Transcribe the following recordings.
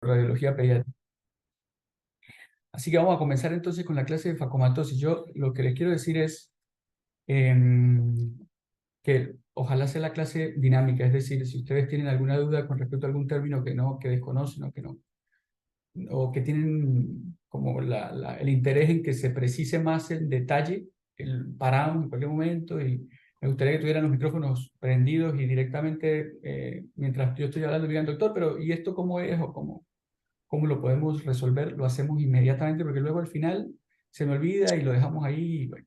radiología pediátrica. Así que vamos a comenzar entonces con la clase de facomatosis. Yo lo que les quiero decir es que ojalá sea la clase dinámica, es decir, si ustedes tienen alguna duda con respecto a algún término que desconocen o que no, o que tienen como el interés en que se precise más el detalle, paramos en cualquier momento y me gustaría que tuvieran los micrófonos prendidos y directamente, mientras yo estoy hablando, digan, doctor, pero ¿y esto cómo es o cómo lo podemos resolver? Lo hacemos inmediatamente porque luego al final se me olvida y lo dejamos ahí. Y bueno.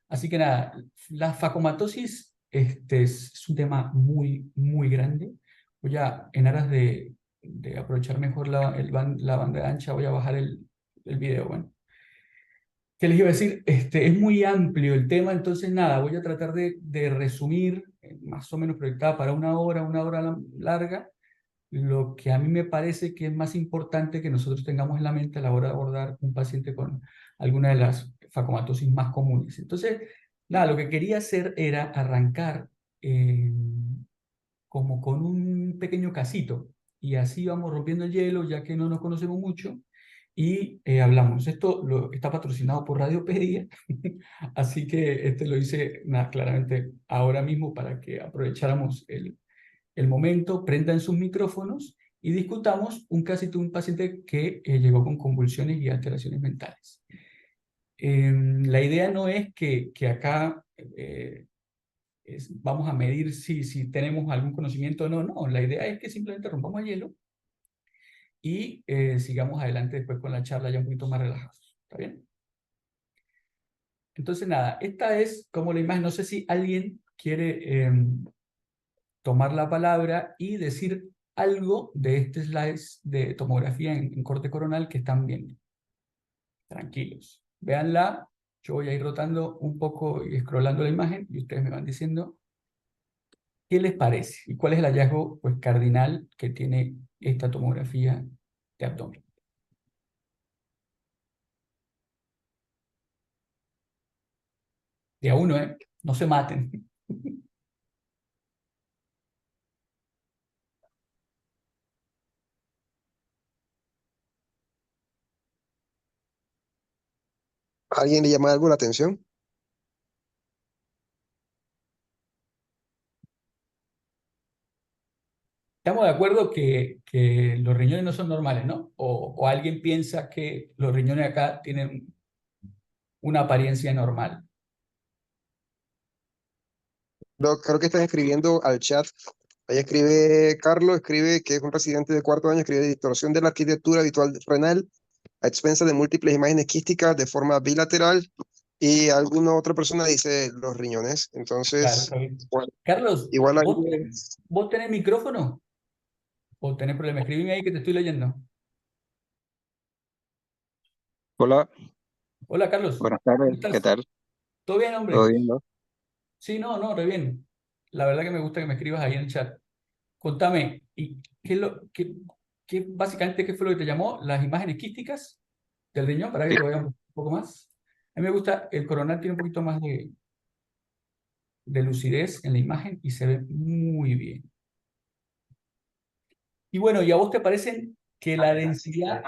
Así que nada, la facomatosis es un tema muy, muy grande. Voy a, en aras de aprovechar mejor la banda ancha, voy a bajar el video. Bueno, ¿qué les iba a decir? Es muy amplio el tema, entonces nada, voy a tratar de resumir, más o menos proyectada para una hora larga, lo que a mí me parece que es más importante que nosotros tengamos en la mente a la hora de abordar un paciente con alguna de las facomatosis más comunes. Entonces, nada, lo que quería hacer era arrancar eh, como con un pequeño casito y así vamos rompiendo el hielo ya que no nos conocemos mucho y hablamos. Esto está patrocinado por Radiopedia, así que lo hice nada, claramente ahora mismo para que aprovecháramos el momento, prendan sus micrófonos y discutamos un caso de un paciente que llegó con convulsiones y alteraciones mentales. La idea no es que acá vamos a medir si tenemos algún conocimiento o no, no, la idea es que simplemente rompamos el hielo y sigamos adelante después con la charla ya un poquito más relajados. ¿Está bien? Entonces, nada, esta es como la imagen, no sé si alguien quiere tomar la palabra y decir algo de este slide de tomografía en corte coronal que están viendo. Tranquilos. Véanla. Yo voy a ir rotando un poco y scrollando la imagen y ustedes me van diciendo qué les parece y cuál es el hallazgo pues, cardinal que tiene esta tomografía de abdomen. De a uno, ¿eh? No se maten. ¿Alguien le llama algo la atención? Estamos de acuerdo que los riñones no son normales, ¿no? O alguien piensa que los riñones acá tienen una apariencia normal. Creo que están escribiendo al chat. Ahí escribe Carlos, escribe que es un residente de cuarto año, escribe distorsión de la arquitectura habitual renal a expensas de múltiples imágenes quísticas de forma bilateral. Y alguna otra persona dice los riñones. Claro, Entonces, está bien. igual, Carlos, igual ahí. ¿vos tenés micrófono? ¿O tenés problema? Escribime ahí que te estoy leyendo. Hola, Hola, Carlos. buenas ¿Cómo tardes, ¿qué estás? tal? ¿Todo bien, ¿Todo hombre? bien, no? Sí, no, no, re bien. La verdad que me gusta que me escribas ahí en el chat. Contame, ¿y básicamente qué fue lo que te llamó? ¿Las imágenes quísticas del riñón? Para que Sí. te vaya un poco más. A mí me gusta, el coronal tiene un poquito más de lucidez en la imagen y se ve muy bien. Y bueno, ¿y a vos te parecen que la densidad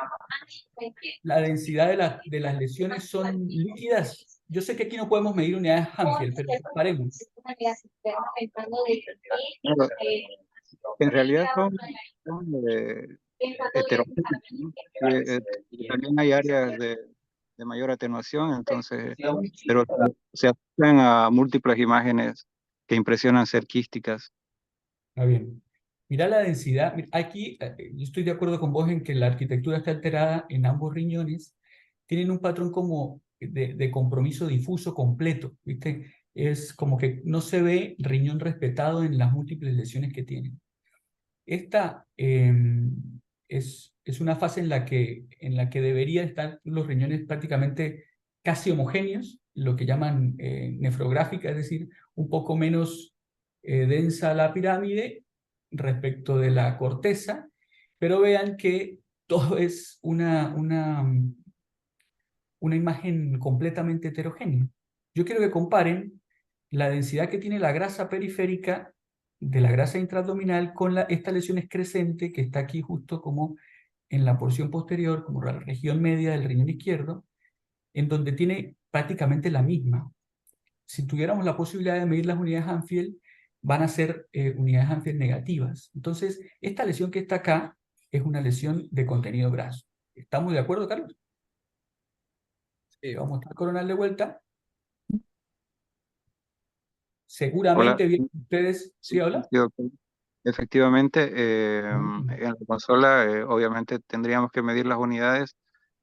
de las lesiones son líquidas? Yo sé que aquí no podemos medir unidades Hanfield, pero comparemos. Bueno, en realidad son heterogéneos, ¿no? Sí, y también hay áreas de mayor atenuación, entonces, pero se asocian a múltiples imágenes que impresionan ser quísticas. Está bien. Mirá la densidad. Aquí yo estoy de acuerdo con vos en que la arquitectura está alterada en ambos riñones. Tienen un patrón como de compromiso difuso completo, ¿viste? Es como que no se ve riñón respetado en las múltiples lesiones que tienen. Esta es una fase en la que debería estar los riñones prácticamente casi homogéneos, lo que llaman nefrográfica, es decir, un poco menos densa la pirámide respecto de la corteza, pero vean que todo es una imagen completamente heterogénea. Yo quiero que comparen la densidad que tiene la grasa periférica de la grasa intraabdominal con esta lesión excrescente que está aquí justo como en la porción posterior, como la región media del riñón izquierdo, en donde tiene prácticamente la misma. Si tuviéramos la posibilidad de medir las unidades Anfield, van a ser unidades Anfield negativas. Entonces, esta lesión que está acá es una lesión de contenido graso. ¿Estamos de acuerdo, Carlos? Vamos a estar coronal de vuelta. Hola. Seguramente bien ustedes, ¿sí habla? Sí, ok. Efectivamente, Mm. en la consola obviamente tendríamos que medir las unidades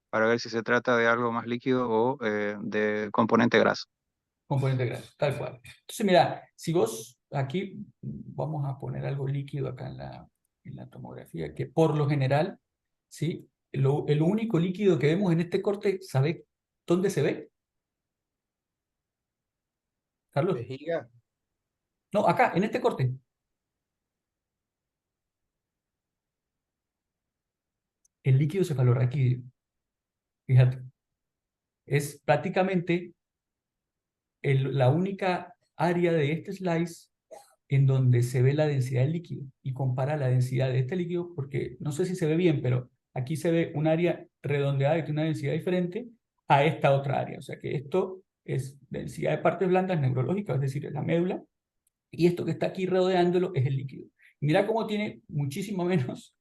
para ver si se trata de algo más líquido o de componente graso. Componente graso, tal cual. Entonces, mira, si vos aquí vamos a poner algo líquido acá en la tomografía, que por lo general, ¿sí? El único líquido que vemos en este corte, ¿sabe dónde se ve, Carlos? Vejiga. No, acá, en este corte. El líquido cefalorraquídeo. Fíjate. Es prácticamente la única área de este slice en donde se ve la densidad del líquido y compara la densidad de este líquido, porque no sé si se ve bien, pero aquí se ve un área redondeada que tiene una densidad diferente a esta otra área. O sea que esto es densidad de partes blandas neurológicas, es decir, es la médula, y esto que está aquí rodeándolo es el líquido. Mira cómo tiene muchísimo menos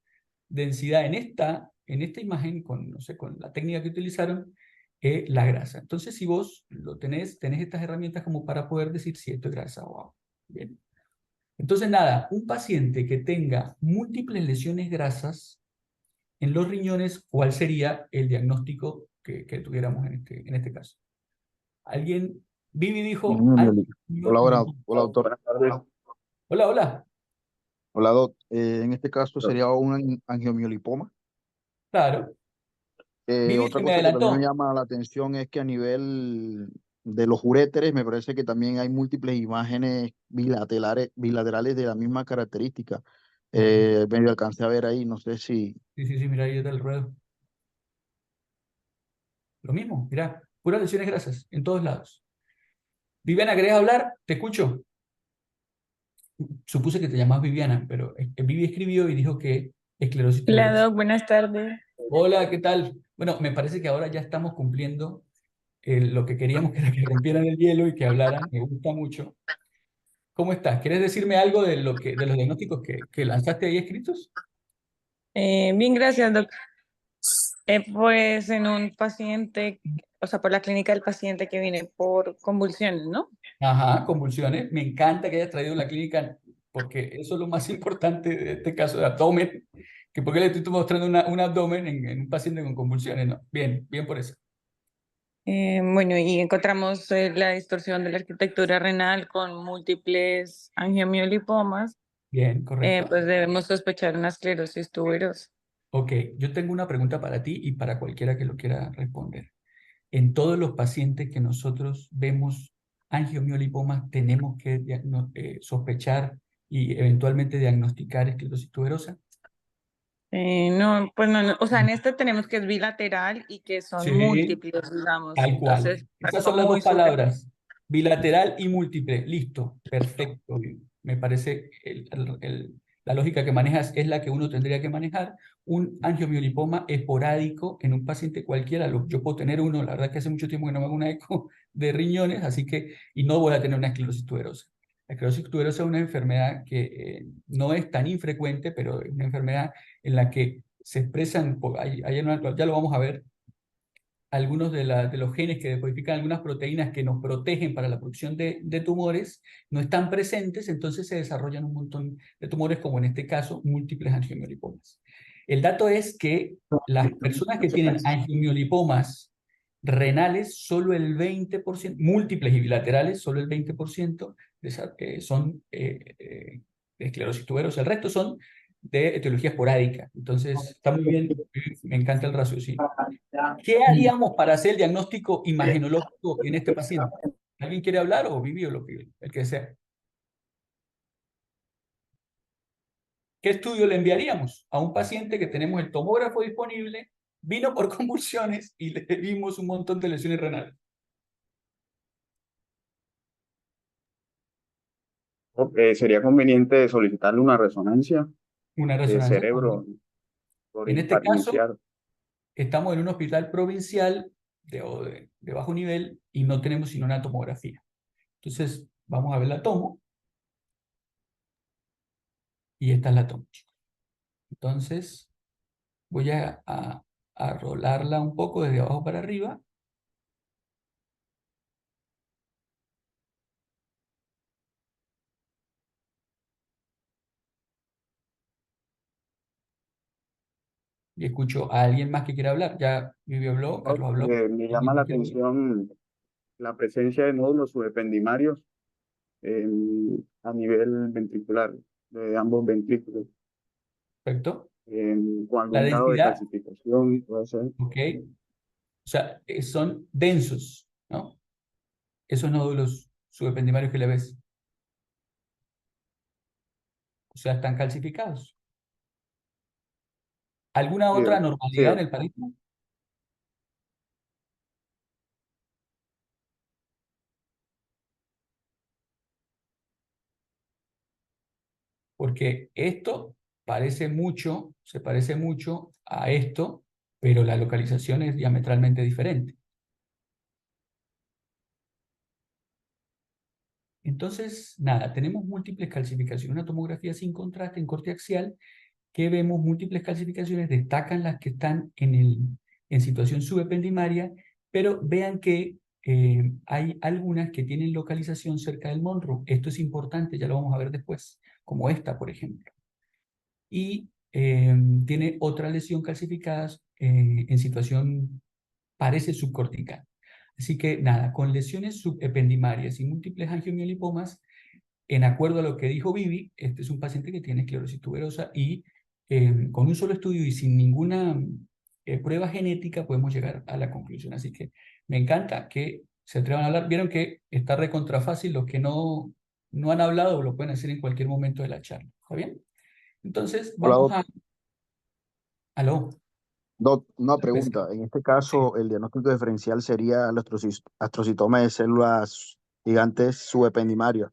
densidad en esta imagen, con, no sé, con la técnica que utilizaron, la grasa. Entonces, si vos lo tenés estas herramientas como para poder decir si esto es grasa o agua. Bien. Entonces, nada, un paciente que tenga múltiples lesiones grasas en los riñones, ¿cuál sería el diagnóstico que tuviéramos en este caso? ¿Alguien? Vivi dijo... Hola, hola, doctor. Hola, hola. Hola, doc. En este caso sería un angiomiolipoma. Claro. Vivi Otra se me cosa que también me adelantó. llama la atención es que a nivel de los uréteres me parece que también hay múltiples imágenes bilaterales de la misma característica. Ujú. Medio alcancé a ver ahí, no sé si... Sí, sí, sí, mira, ahí está el ruedo. Lo mismo, mira, puras lesiones grasas en todos lados. Viviana, ¿querés hablar? Te escucho. Supuse que te llamás Viviana, pero Vivi escribió y dijo que esclerosis Hola, tuberosa. Doc, buenas tardes. Hola, ¿qué tal? Bueno, me parece que ahora ya estamos cumpliendo lo que queríamos, que era que rompieran el hielo y que hablaran. Me gusta mucho. ¿Cómo estás? ¿Quieres decirme algo de de los diagnósticos que lanzaste ahí escritos? Bien, gracias, Doc. Pues en un paciente, o sea, por la clínica del paciente que viene por convulsiones, ¿no? Ajá, convulsiones. Me encanta que hayas traído la clínica porque eso es lo más importante de este caso de abdomen, que porque le estoy mostrando un abdomen en un paciente con convulsiones, ¿no? Bien, bien por eso. Bueno, y encontramos la distorsión de la arquitectura renal con múltiples angiomiolipomas, Bien, correcto. pues debemos sospechar una esclerosis tuberosa. Ok, yo tengo una pregunta para ti y para cualquiera que lo quiera responder. En todos los pacientes que nosotros vemos angiomiolipomas, tenemos que sospechar y eventualmente diagnosticar esclerosis tuberosa. No, pues no, o sea, en este tenemos que es bilateral y que son Sí, múltiples, digamos. tal cual. Entonces, Esas algo son las dos muy suave. palabras, bilateral y múltiple. Listo, perfecto. Me parece la lógica que manejas es la que uno tendría que manejar. Un angiomiolipoma esporádico en un paciente cualquiera, yo puedo tener uno, la verdad que hace mucho tiempo que no me hago una eco de riñones, así que, y no voy a tener una esclerosis tuberosa. La esclerosis tuberosa es una enfermedad que no es tan infrecuente, pero es una enfermedad en la que se expresan, ya lo vamos a ver, algunos de los genes que decodifican algunas proteínas que nos protegen para la producción de tumores no están presentes, entonces se desarrollan un montón de tumores, como en este caso, múltiples angiomiolipomas. El dato es que las personas que tienen angiomiolipomas renales, solo el 20%, múltiples y bilaterales, solo el 20% son de esclerosis tuberosa. El resto son de etiología esporádica. Entonces, está muy bien, me encanta el raciocinio. ¿Qué haríamos para hacer el diagnóstico imagenológico en este paciente? ¿Alguien quiere hablar o Vivi o el que sea? ¿Qué estudio le enviaríamos a un paciente que tenemos el tomógrafo disponible, vino por convulsiones y le vimos un montón de lesiones renales? Sería conveniente solicitarle una resonancia Una de resonancia. cerebro En este para caso, iniciar. estamos en un hospital provincial de bajo nivel y no tenemos sino una tomografía. Entonces, vamos a ver la tomo. Y esta es la tomo. Entonces, voy a rolarla un poco desde abajo para arriba. Y escucho a alguien más que quiera hablar. Ya Vivi habló, Carlos habló. Me llama ¿Alguien la más quiere hablar? atención la presencia de nódulos subependimarios a nivel ventricular, de ambos ventrículos, Perfecto. con La algún grado de densidad, calcificación, puede ser. ok. O sea, son densos, ¿no? Esos nódulos subependimarios que le ves. O sea, están calcificados. ¿Alguna Sí, otra sí, anormalidad en el parismo? Porque esto se parece mucho a esto, pero la localización es diametralmente diferente. Entonces, nada, tenemos múltiples calcificaciones. Una tomografía sin contraste en corte axial, que vemos múltiples calcificaciones, destacan las que están en situación subependimaria, pero vean que hay algunas que tienen localización cerca del Monroe. Esto es importante, ya lo vamos a ver después, como esta, por ejemplo. Y tiene otra lesión calcificada en situación, parece subcortical. Así que nada, con lesiones subependimarias y múltiples angiomiolipomas, en acuerdo a lo que dijo Vivi, este es un paciente que tiene esclerosis tuberosa y con un solo estudio y sin ninguna prueba genética podemos llegar a la conclusión. Así que me encanta que se atrevan a hablar. Vieron que está recontra fácil, los que no han hablado lo pueden hacer en cualquier momento de la charla. ¿Está bien? Entonces Hola, vamos Doc. a... Aló. Doc, una Empecé. pregunta. En este Sí. caso, el diagnóstico diferencial sería el astrocitoma de células gigantes subependimarias.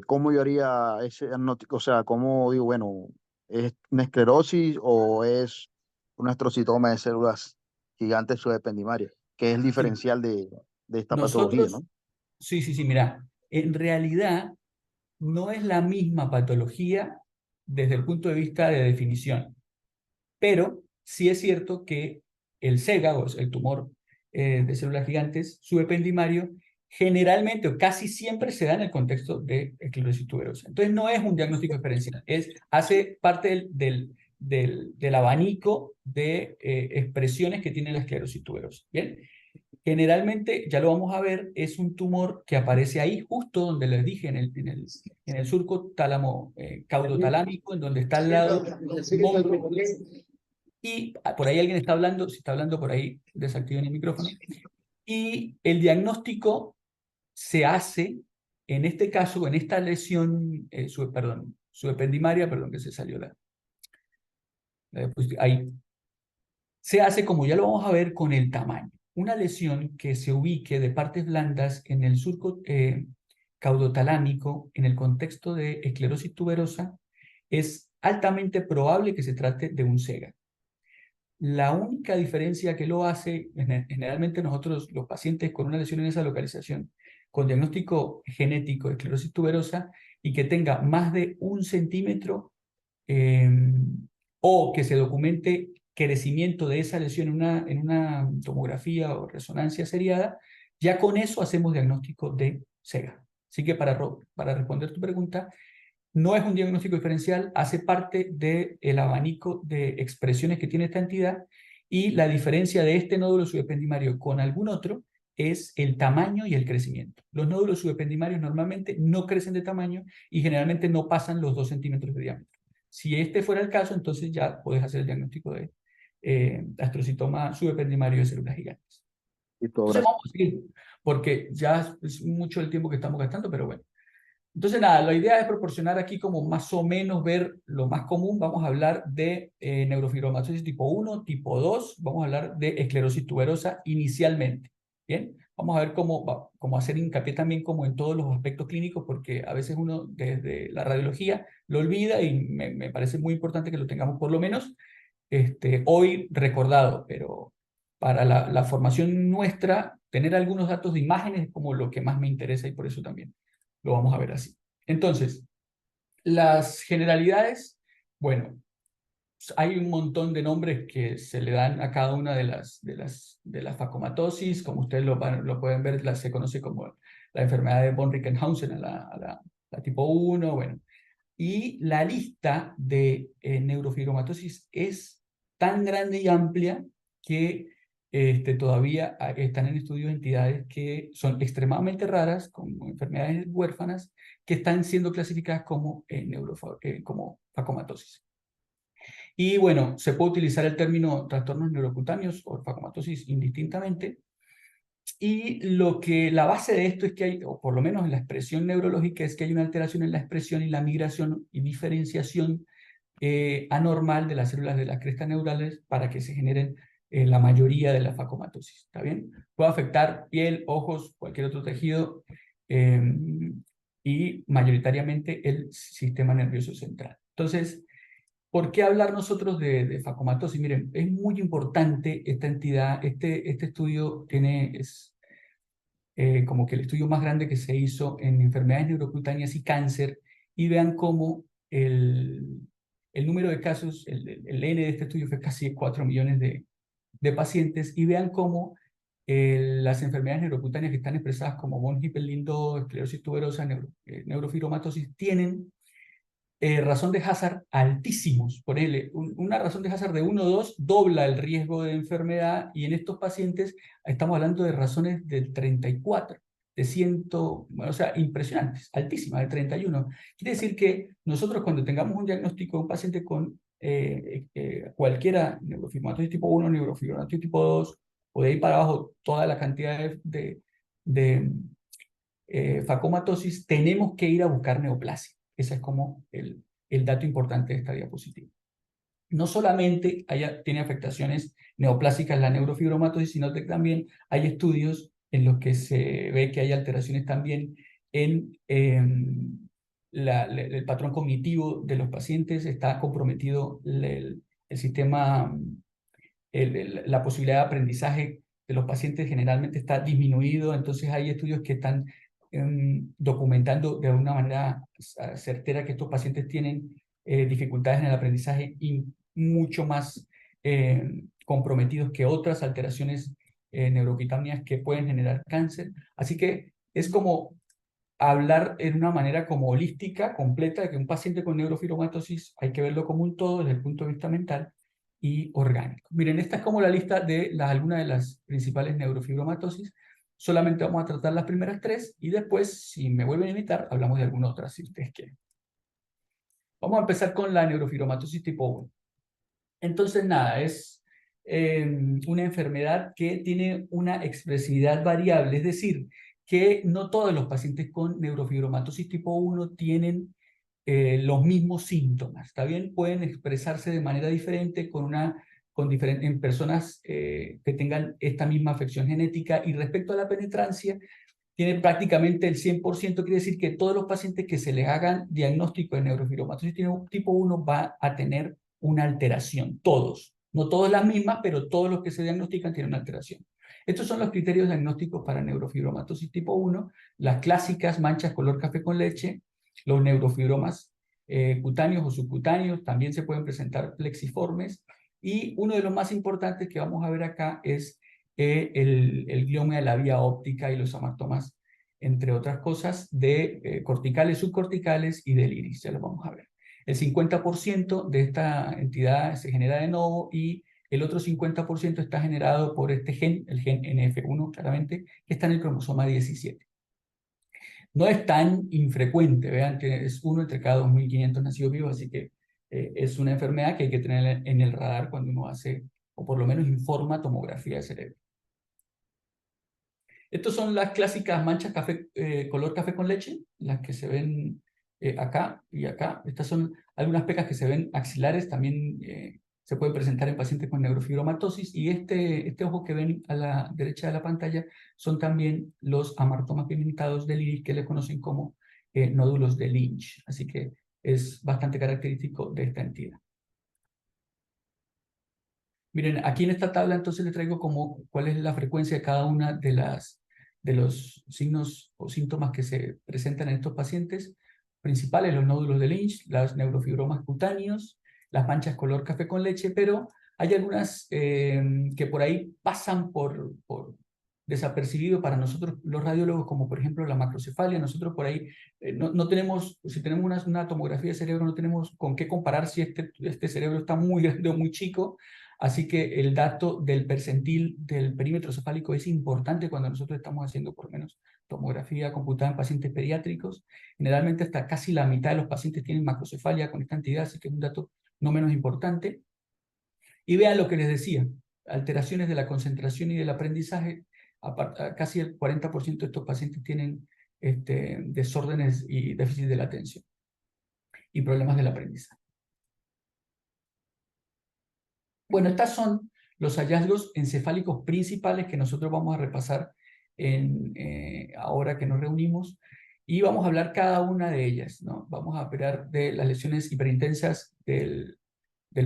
¿Cómo yo haría ese diagnóstico? O sea, ¿cómo digo, bueno, es una esclerosis o es un astrocitoma de células gigantes subependimarias? Que es el Sí. diferencial de esta patología, Nosotros, ¿no? sí, mira, en realidad no es la misma patología desde el punto de vista de definición, pero sí es cierto que el SEGA, o el tumor de células gigantes subependimario, generalmente o casi siempre se da en el contexto de esclerosis tuberosa. Entonces no es un diagnóstico diferencial, hace parte del abanico de expresiones que tiene la esclerosis tuberosa. ¿Bien? Generalmente, ya lo vamos a ver, es un tumor que aparece ahí, justo donde les dije, en el surco tálamo caudotalámico, en donde está al lado del módulo. Y por ahí alguien está hablando, si está hablando por ahí, desactiven el micrófono. Y el diagnóstico se hace, en este caso, en esta lesión, subependimaria, perdón, que se salió ahí, se hace, como ya lo vamos a ver, con el tamaño. Una lesión que se ubique de partes blandas en el surco caudotalámico, en el contexto de esclerosis tuberosa, es altamente probable que se trate de un SEGA. La única diferencia que lo hace, generalmente nosotros, los pacientes con una lesión en esa localización, con diagnóstico genético de esclerosis tuberosa y que tenga más de 1 centímetro eh, o que se documente crecimiento de esa lesión en una tomografía o resonancia seriada, ya con eso hacemos diagnóstico de SEGA. Así que para responder tu pregunta, no es un diagnóstico diferencial, hace parte del abanico de expresiones que tiene esta entidad y la diferencia de este nódulo subependimario con algún otro es el tamaño y el crecimiento. Los nódulos subependimarios normalmente no crecen de tamaño y generalmente no pasan los 2 centímetros de diámetro. Si este fuera el caso, entonces ya puedes hacer el diagnóstico de astrocitoma subependimario de células gigantes. Y todo, Entonces gracias. vamos a seguir, porque ya es mucho el tiempo que estamos gastando, pero bueno. Entonces, nada, la idea es proporcionar aquí como más o menos ver lo más común. Vamos a hablar de neurofibromatosis tipo 1, tipo 2. Vamos a hablar de esclerosis tuberosa inicialmente. ¿Bien? Vamos a ver cómo hacer hincapié también como en todos los aspectos clínicos, porque a veces uno desde la radiología lo olvida y me parece muy importante que lo tengamos por lo menos hoy recordado, pero para la formación nuestra, tener algunos datos de imágenes es como lo que más me interesa y por eso también lo vamos a ver así. Entonces, las generalidades, bueno, hay un montón de nombres que se le dan a cada una de las facomatosis, como ustedes lo pueden ver, se conoce como la enfermedad de von Rickenhausen, la tipo 1, bueno. Y la lista de neurofibromatosis es tan grande y amplia que todavía están en estudio entidades que son extremadamente raras, como enfermedades huérfanas, que están siendo clasificadas como, como facomatosis. Y bueno, se puede utilizar el término trastornos neurocutáneos o facomatosis indistintamente. Y la base de esto es que hay, o por lo menos en la expresión neurológica, es que hay una alteración en la expresión y la migración y diferenciación anormal de las células de las crestas neurales para que se generen la mayoría de la facomatosis. ¿Está bien? Puede afectar piel, ojos, cualquier otro tejido y mayoritariamente el sistema nervioso central. Entonces, ¿por qué hablar nosotros de facomatosis? Miren, es muy importante esta entidad, este estudio es como que el estudio más grande que se hizo en enfermedades neurocutáneas y cáncer, y vean cómo el número de casos, el N de este estudio fue casi 4 millones de pacientes, y vean cómo las enfermedades neurocutáneas que están expresadas como von Hippel-Lindau, esclerosis tuberosa, neurofibromatosis, tienen razón de Hazard altísimos. Por él, una razón de Hazard de 1 o 2 dobla el riesgo de enfermedad, y en estos pacientes estamos hablando de razones del 34, de 100, bueno, o sea, impresionantes, altísimas, de 31. Quiere decir que nosotros cuando tengamos un diagnóstico de un paciente con cualquiera, neurofibromatosis tipo 1, neurofibromatosis tipo 2, o de ahí para abajo, toda la cantidad de facomatosis, tenemos que ir a buscar neoplasia. Ese es como el dato importante de esta diapositiva. No solamente tiene afectaciones neoplásicas la neurofibromatosis, sino que también hay estudios en los que se ve que hay alteraciones también en el patrón cognitivo de los pacientes. Está comprometido el sistema, la posibilidad de aprendizaje de los pacientes generalmente está disminuido. Entonces hay estudios que están documentando de una manera certera que estos pacientes tienen dificultades en el aprendizaje y mucho más comprometidos que otras alteraciones neurocutáneas que pueden generar cáncer. Así que es como hablar en una manera como holística, completa, de que un paciente con neurofibromatosis hay que verlo como un todo desde el punto de vista mental y orgánico. Miren, esta es como la lista de algunas de las principales neurofibromatosis. Solamente vamos a tratar las primeras 3 y después, si me vuelven a invitar, hablamos de alguna otra, si ustedes quieren. Vamos a empezar con la neurofibromatosis tipo 1. Entonces, nada, es una enfermedad que tiene una expresividad variable, es decir, que no todos los pacientes con neurofibromatosis tipo 1 tienen los mismos síntomas, ¿está bien? Pueden expresarse de manera diferente en personas que tengan esta misma afección genética, y respecto a la penetrancia, tiene prácticamente el 100%, quiere decir que todos los pacientes que se les hagan diagnóstico de neurofibromatosis tipo 1 va a tener una alteración, todos. No todas las mismas, pero todos los que se diagnostican tienen una alteración. Estos son los criterios diagnósticos para neurofibromatosis tipo 1, las clásicas manchas color café con leche, los neurofibromas cutáneos o subcutáneos, también se pueden presentar plexiformes, y uno de los más importantes que vamos a ver acá es el glioma de la vía óptica y los hematomas, entre otras cosas, de corticales, subcorticales y del iris. Ya lo vamos a ver. El 50% de esta entidad se genera de nuevo, y el otro 50% está generado por este gen, el gen NF1, claramente, que está en el cromosoma 17. No es tan infrecuente, vean que es 1 entre cada 2.500 nacidos vivos, así que es una enfermedad que hay que tener en el radar cuando uno hace, o por lo menos informa, tomografía de cerebro. Estas son las clásicas manchas color café con leche, las que se ven acá y acá. Estas son algunas pecas que se ven axilares, también se puede presentar en pacientes con neurofibromatosis, y este ojo que ven a la derecha de la pantalla son también los amartomas pigmentados del iris, que le conocen como nódulos de Lynch, así que es bastante característico de esta entidad. Miren, aquí en esta tabla entonces les traigo como cuál es la frecuencia de cada una de los signos o síntomas que se presentan en estos pacientes principales: los nódulos de Lynch, los neurofibromas cutáneos, las manchas color café con leche, pero hay algunas que por ahí pasan por desapercibido para nosotros los radiólogos, como por ejemplo la macrocefalia. Nosotros por ahí no tenemos, si tenemos una tomografía de cerebro, no tenemos con qué comparar si este cerebro está muy grande o muy chico. Así que el dato del percentil del perímetro cefálico es importante cuando nosotros estamos haciendo por lo menos tomografía computada en pacientes pediátricos. Generalmente hasta casi la mitad de los pacientes tienen macrocefalia con esta entidad, así que es un dato no menos importante. Y vean lo que les decía: alteraciones de la concentración y del aprendizaje. Casi el 40% de estos pacientes tienen desórdenes y déficit de la atención y problemas del aprendizaje. Bueno, estos son los hallazgos encefálicos principales que nosotros vamos a repasar ahora que nos reunimos, y vamos a hablar cada una de ellas, ¿no? Vamos a hablar de las lesiones hiperintensas del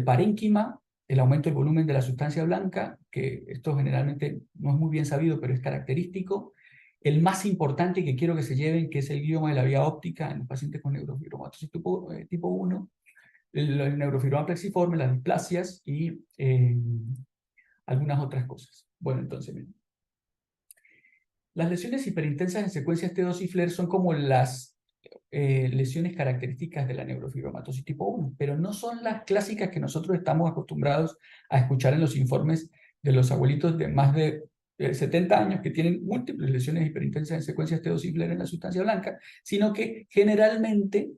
parénquima, el aumento del volumen de la sustancia blanca, que esto generalmente no es muy bien sabido, pero es característico. El más importante que quiero que se lleven, que es el glioma de la vía óptica en los pacientes con neurofibromatosis tipo 1, el neurofibroma plexiforme, las displasias y algunas otras cosas. Bueno, entonces, miren. Las lesiones hiperintensas en secuencias T2 y FLAIR son como las lesiones características de la neurofibromatosis tipo 1, pero no son las clásicas que nosotros estamos acostumbrados a escuchar en los informes de los abuelitos de más de 70 años que tienen múltiples lesiones hiperintensas en secuencias T2 y FLAIR en la sustancia blanca, sino que generalmente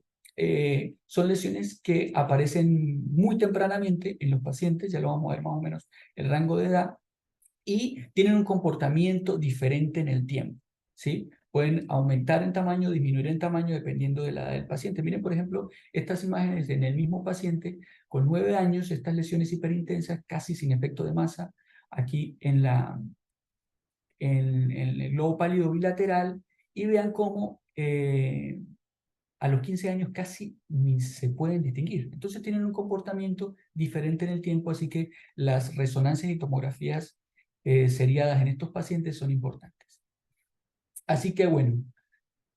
son lesiones que aparecen muy tempranamente en los pacientes, ya lo vamos a ver más o menos el rango de edad, y tienen un comportamiento diferente en el tiempo, ¿sí? Pueden aumentar en tamaño, disminuir en tamaño dependiendo de la edad del paciente. Miren, por ejemplo, estas imágenes en el mismo paciente con 9 años, estas lesiones hiperintensas casi sin efecto de masa, aquí en el globo pálido bilateral, y vean cómo a los 15 años casi ni se pueden distinguir. Entonces tienen un comportamiento diferente en el tiempo, así que las resonancias y tomografías seriadas en estos pacientes son importantes. Así que bueno,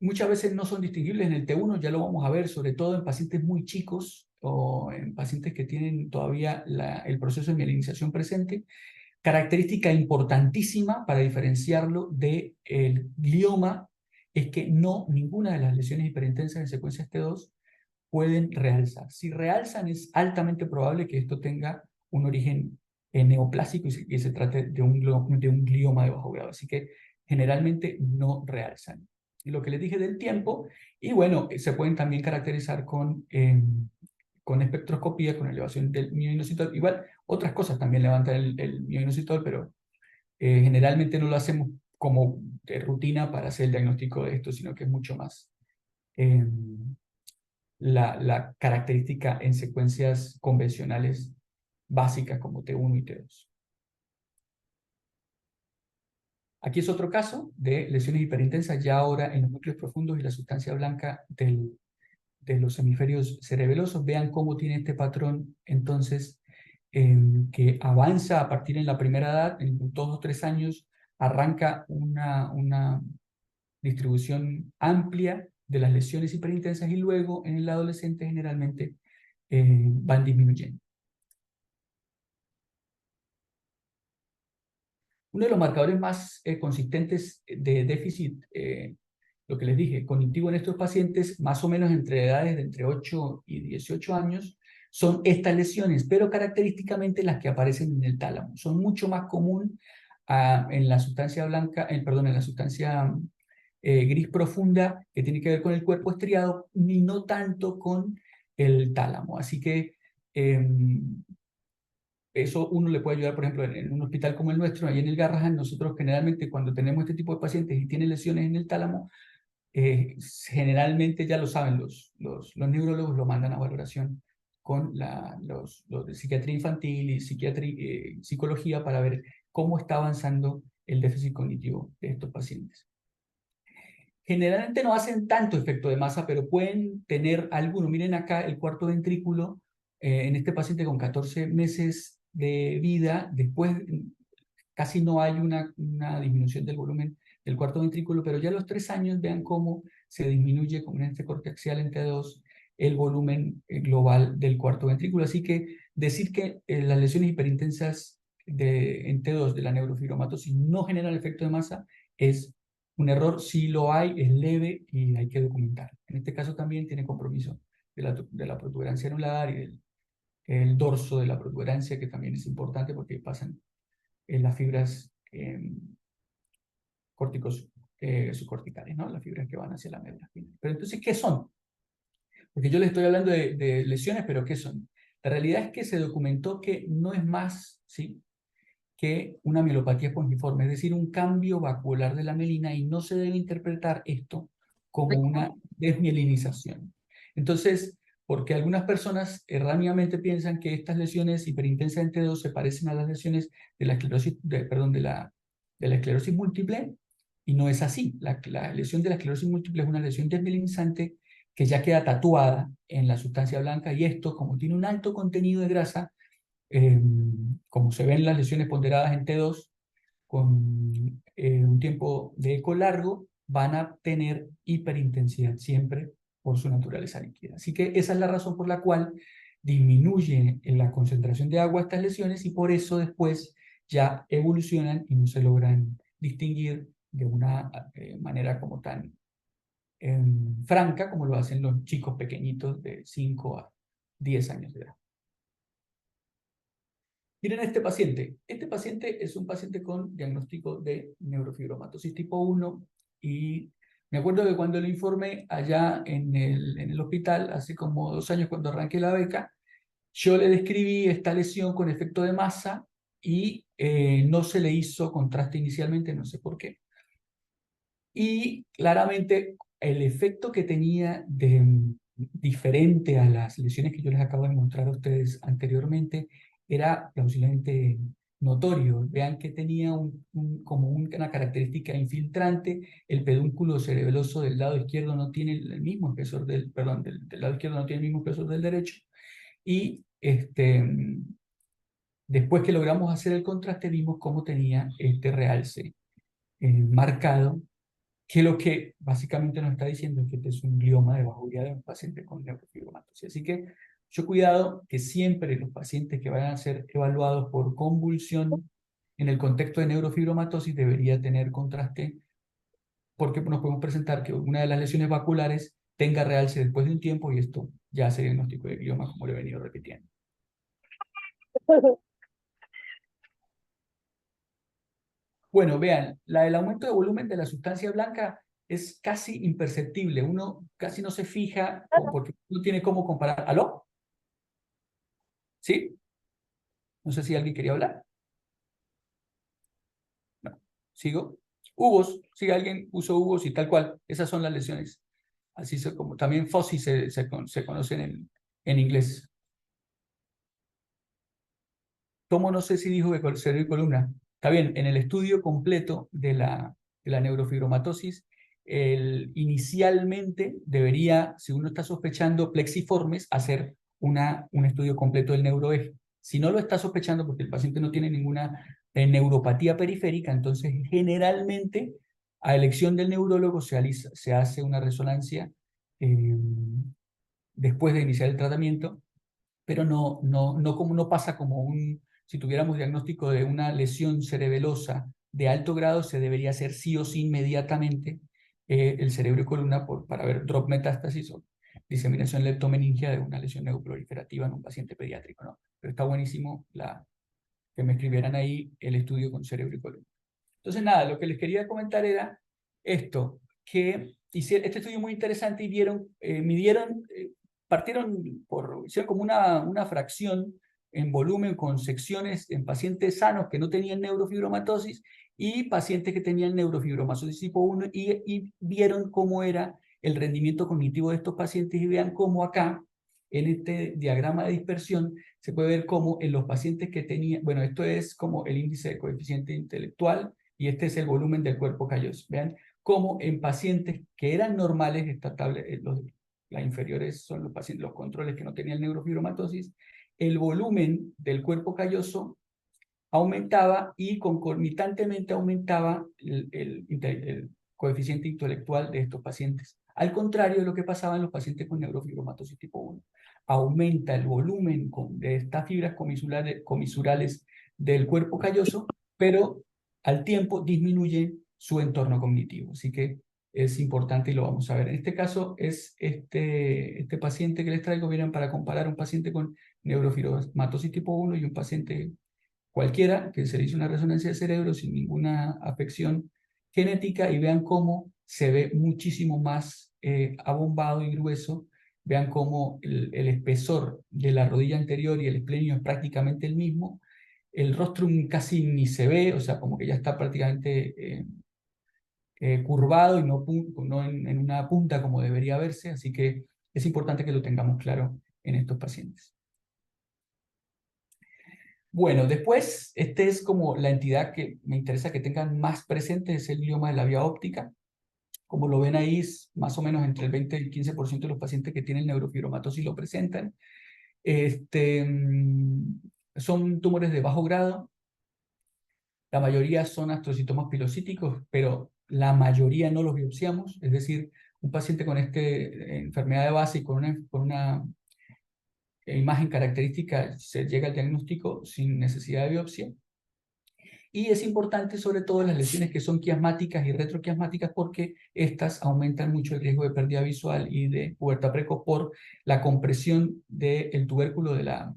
muchas veces no son distinguibles en el T1, ya lo vamos a ver, sobre todo en pacientes muy chicos o en pacientes que tienen todavía el proceso de mielinización presente. Característica importantísima para diferenciarlo del glioma es que ninguna de las lesiones hiperintensas en secuencias T2 pueden realzar. Si realzan, es altamente probable que esto tenga un origen neoplásico y se trate de un glioma de bajo grado. Así que generalmente no realzan. Y lo que les dije del tiempo, y bueno, se pueden también caracterizar con espectroscopía, con elevación del mioinositol. Igual, otras cosas también levantan el mioinositol, pero generalmente no lo hacemos como de rutina para hacer el diagnóstico de esto, sino que es mucho más la característica en secuencias convencionales básicas como T1 y T2. Aquí es otro caso de lesiones hiperintensas ya ahora en los núcleos profundos y la sustancia blanca de los hemisferios cerebelosos. Vean cómo tiene este patrón entonces que avanza a partir en la primera edad, en 2 o 3 años, arranca una distribución amplia de las lesiones hiperintensas, y luego en el adolescente generalmente van disminuyendo. Uno de los marcadores más consistentes de déficit, lo que les dije, cognitivo en estos pacientes, más o menos entre edades de entre 8 y 18 años, son estas lesiones, pero característicamente las que aparecen en el tálamo. Son mucho más común en la sustancia blanca, en la sustancia gris profunda, que tiene que ver con el cuerpo estriado, y no tanto con el tálamo. Así que eso uno le puede ayudar, por ejemplo, en un hospital como el nuestro, ahí en el Garrahan. Nosotros generalmente cuando tenemos este tipo de pacientes y tienen lesiones en el tálamo, generalmente ya lo saben, los neurólogos lo mandan a valoración con los de psiquiatría infantil y psicología para ver cómo está avanzando el déficit cognitivo de estos pacientes. Generalmente no hacen tanto efecto de masa, pero pueden tener alguno. Miren acá el cuarto ventrículo en este paciente con 14 meses de vida. Después casi no hay una disminución del volumen del cuarto ventrículo, pero ya a los 3 años vean cómo se disminuye, como en este corte axial en T2, el volumen global del cuarto ventrículo. Así que decir que las lesiones hiperintensas en T2 de la neurofibromatosis no generan efecto de masa es un error. Si lo hay, es leve y hay que documentar. En este caso también tiene compromiso de la protuberancia anular y el dorso de la protuberancia, que también es importante porque pasan las fibras subcorticales, ¿no? Las fibras que van hacia la médula espinal. Pero entonces, ¿qué son? Porque yo les estoy hablando de lesiones, pero ¿qué son? La realidad es que se documentó que no es más, ¿sí?, que una mielopatía espongiforme, es decir, un cambio vacuolar de la mielina, y no se debe interpretar esto como una desmielinización. Entonces, porque algunas personas erróneamente piensan que estas lesiones hiperintensas en T2 se parecen a las lesiones de la esclerosis, de la esclerosis múltiple, y no es así. La lesión de la esclerosis múltiple es una lesión desmielinizante que ya queda tatuada en la sustancia blanca, y esto, como tiene un alto contenido de grasa, como se ven las lesiones ponderadas en T2, con un tiempo de eco largo, van a tener hiperintensidad siempre por su naturaleza líquida. Así que esa es la razón por la cual disminuye la concentración de agua estas lesiones, y por eso después ya evolucionan y no se logran distinguir de una manera como tan franca como lo hacen los chicos pequeñitos de 5 a 10 años de edad. Miren a este paciente. Este paciente es un paciente con diagnóstico de neurofibromatosis tipo 1, y me acuerdo que cuando lo informé allá en el hospital, hace como 2 años cuando arranqué la beca, yo le describí esta lesión con efecto de masa y no se le hizo contraste inicialmente, no sé por qué. Y claramente el efecto que tenía diferente a las lesiones que yo les acabo de mostrar a ustedes anteriormente era plausiblemente notorio. Vean que tenía como una característica infiltrante. El pedúnculo cerebeloso del lado izquierdo no tiene el mismo espesor del lado izquierdo no tiene el mismo espesor del derecho. Y después que logramos hacer el contraste, vimos cómo tenía este realce marcado, que lo que básicamente nos está diciendo es que este es un glioma de bajuría de un paciente con neurofibromatosis. Así que mucho cuidado, que siempre los pacientes que vayan a ser evaluados por convulsión en el contexto de neurofibromatosis debería tener contraste, porque nos podemos presentar que una de las lesiones vaculares tenga realce después de un tiempo, y esto ya hace diagnóstico de glioma, como lo he venido repitiendo. Bueno, vean, el aumento de volumen de la sustancia blanca es casi imperceptible. Uno casi no se fija porque no tiene cómo comparar. ¿Aló? ¿Sí? No sé si alguien quería hablar. No. ¿Sigo? Hugos. Si alguien puso hugos y tal cual. Esas son las lesiones. Así como también FOSI se conocen en inglés. Tomo, no sé si dijo que cerebro y columna. Está bien, en el estudio completo de la neurofibromatosis, inicialmente debería, si uno está sospechando plexiformes, hacer un estudio completo del neuroeje. Si no lo está sospechando porque el paciente no tiene ninguna neuropatía periférica, entonces generalmente a elección del neurólogo se hace una resonancia después de iniciar el tratamiento, pero no pasa como si tuviéramos diagnóstico de una lesión cerebelosa de alto grado, se debería hacer sí o sí inmediatamente el cerebro y columna para ver drop metástasis o diseminación leptomeningia de una lesión neuroproliferativa en un paciente pediátrico, ¿no? Pero está buenísimo que me escribieran ahí el estudio con cerebro y columna. Entonces, nada, lo que les quería comentar era esto, que hicieron este estudio muy interesante y midieron, hicieron como una fracción en volumen con secciones en pacientes sanos que no tenían neurofibromatosis y pacientes que tenían neurofibromatosis tipo 1, y vieron cómo era el rendimiento cognitivo de estos pacientes, y vean cómo acá en este diagrama de dispersión se puede ver cómo en los pacientes que tenían, bueno, esto es como el índice de coeficiente intelectual y este es el volumen del cuerpo calloso. Vean cómo en pacientes que eran normales, esta tabla, las inferiores son los pacientes, los controles que no tenían neurofibromatosis, el volumen del cuerpo calloso aumentaba y concomitantemente aumentaba el coeficiente intelectual de estos pacientes. Al contrario de lo que pasaba en los pacientes con neurofibromatosis tipo 1. Aumenta el volumen de estas fibras comisurales del cuerpo calloso, pero al tiempo disminuye su entorno cognitivo. Así que es importante y lo vamos a ver. En este caso es este paciente que les traigo, vienen para comparar un paciente con neurofibromatosis tipo 1 y un paciente cualquiera que se le hizo una resonancia de cerebro sin ninguna afección genética y vean cómo se ve muchísimo más abombado y grueso. Vean cómo el espesor de la rodilla anterior y el esplenio es prácticamente el mismo. El rostrum casi ni se ve, o sea, como que ya está prácticamente curvado y no en una punta como debería verse, así que es importante que lo tengamos claro en estos pacientes. Bueno, después, este es como la entidad que me interesa que tengan más presente, es el glioma de la vía óptica. Como lo ven ahí, es más o menos entre el 20 y el 15% de los pacientes que tienen neurofibromatosis lo presentan. Son tumores de bajo grado. La mayoría son astrocitomas pilocíticos, pero la mayoría no los biopsiamos. Es decir, un paciente con esta enfermedad de base y con una imagen característica se llega al diagnóstico sin necesidad de biopsia. Y es importante sobre todo las lesiones que son quiasmáticas y retroquiasmáticas porque estas aumentan mucho el riesgo de pérdida visual y de pubertad precoz por la compresión del tubérculo de la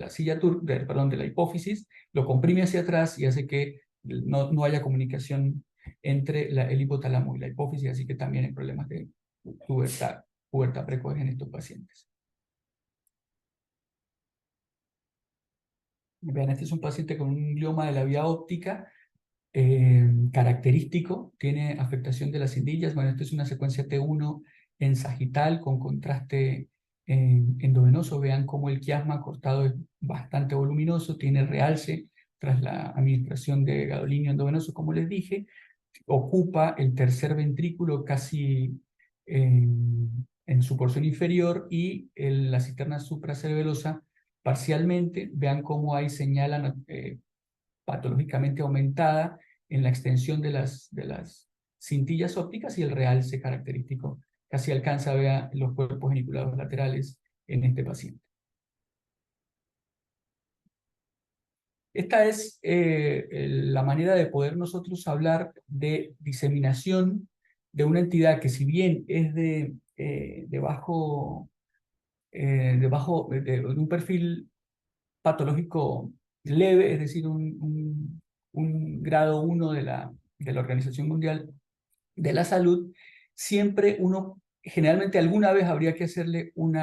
silla de la hipófisis, lo comprime hacia atrás y hace que no haya comunicación entre el hipotálamo y la hipófisis, así que también hay problemas de pubertad precoz en estos pacientes. Vean, este es un paciente con un glioma de la vía óptica característico, tiene afectación de las cindillas. Bueno, esta es una secuencia T1 en sagital con contraste endovenoso. Vean cómo el quiasma cortado es bastante voluminoso, tiene realce tras la administración de gadolinio endovenoso, como les dije. Ocupa el tercer ventrículo casi en su porción inferior y la cisterna supracerebelosa parcialmente. Vean cómo ahí señalan patológicamente aumentada en la extensión de las cintillas ópticas y el realce característico. Casi alcanza a ver los cuerpos geniculados laterales en este paciente. Esta es la manera de poder nosotros hablar de diseminación de una entidad que si bien es de un perfil patológico leve, es decir, un grado 1 de la Organización Mundial de la Salud, siempre generalmente alguna vez habría que hacerle un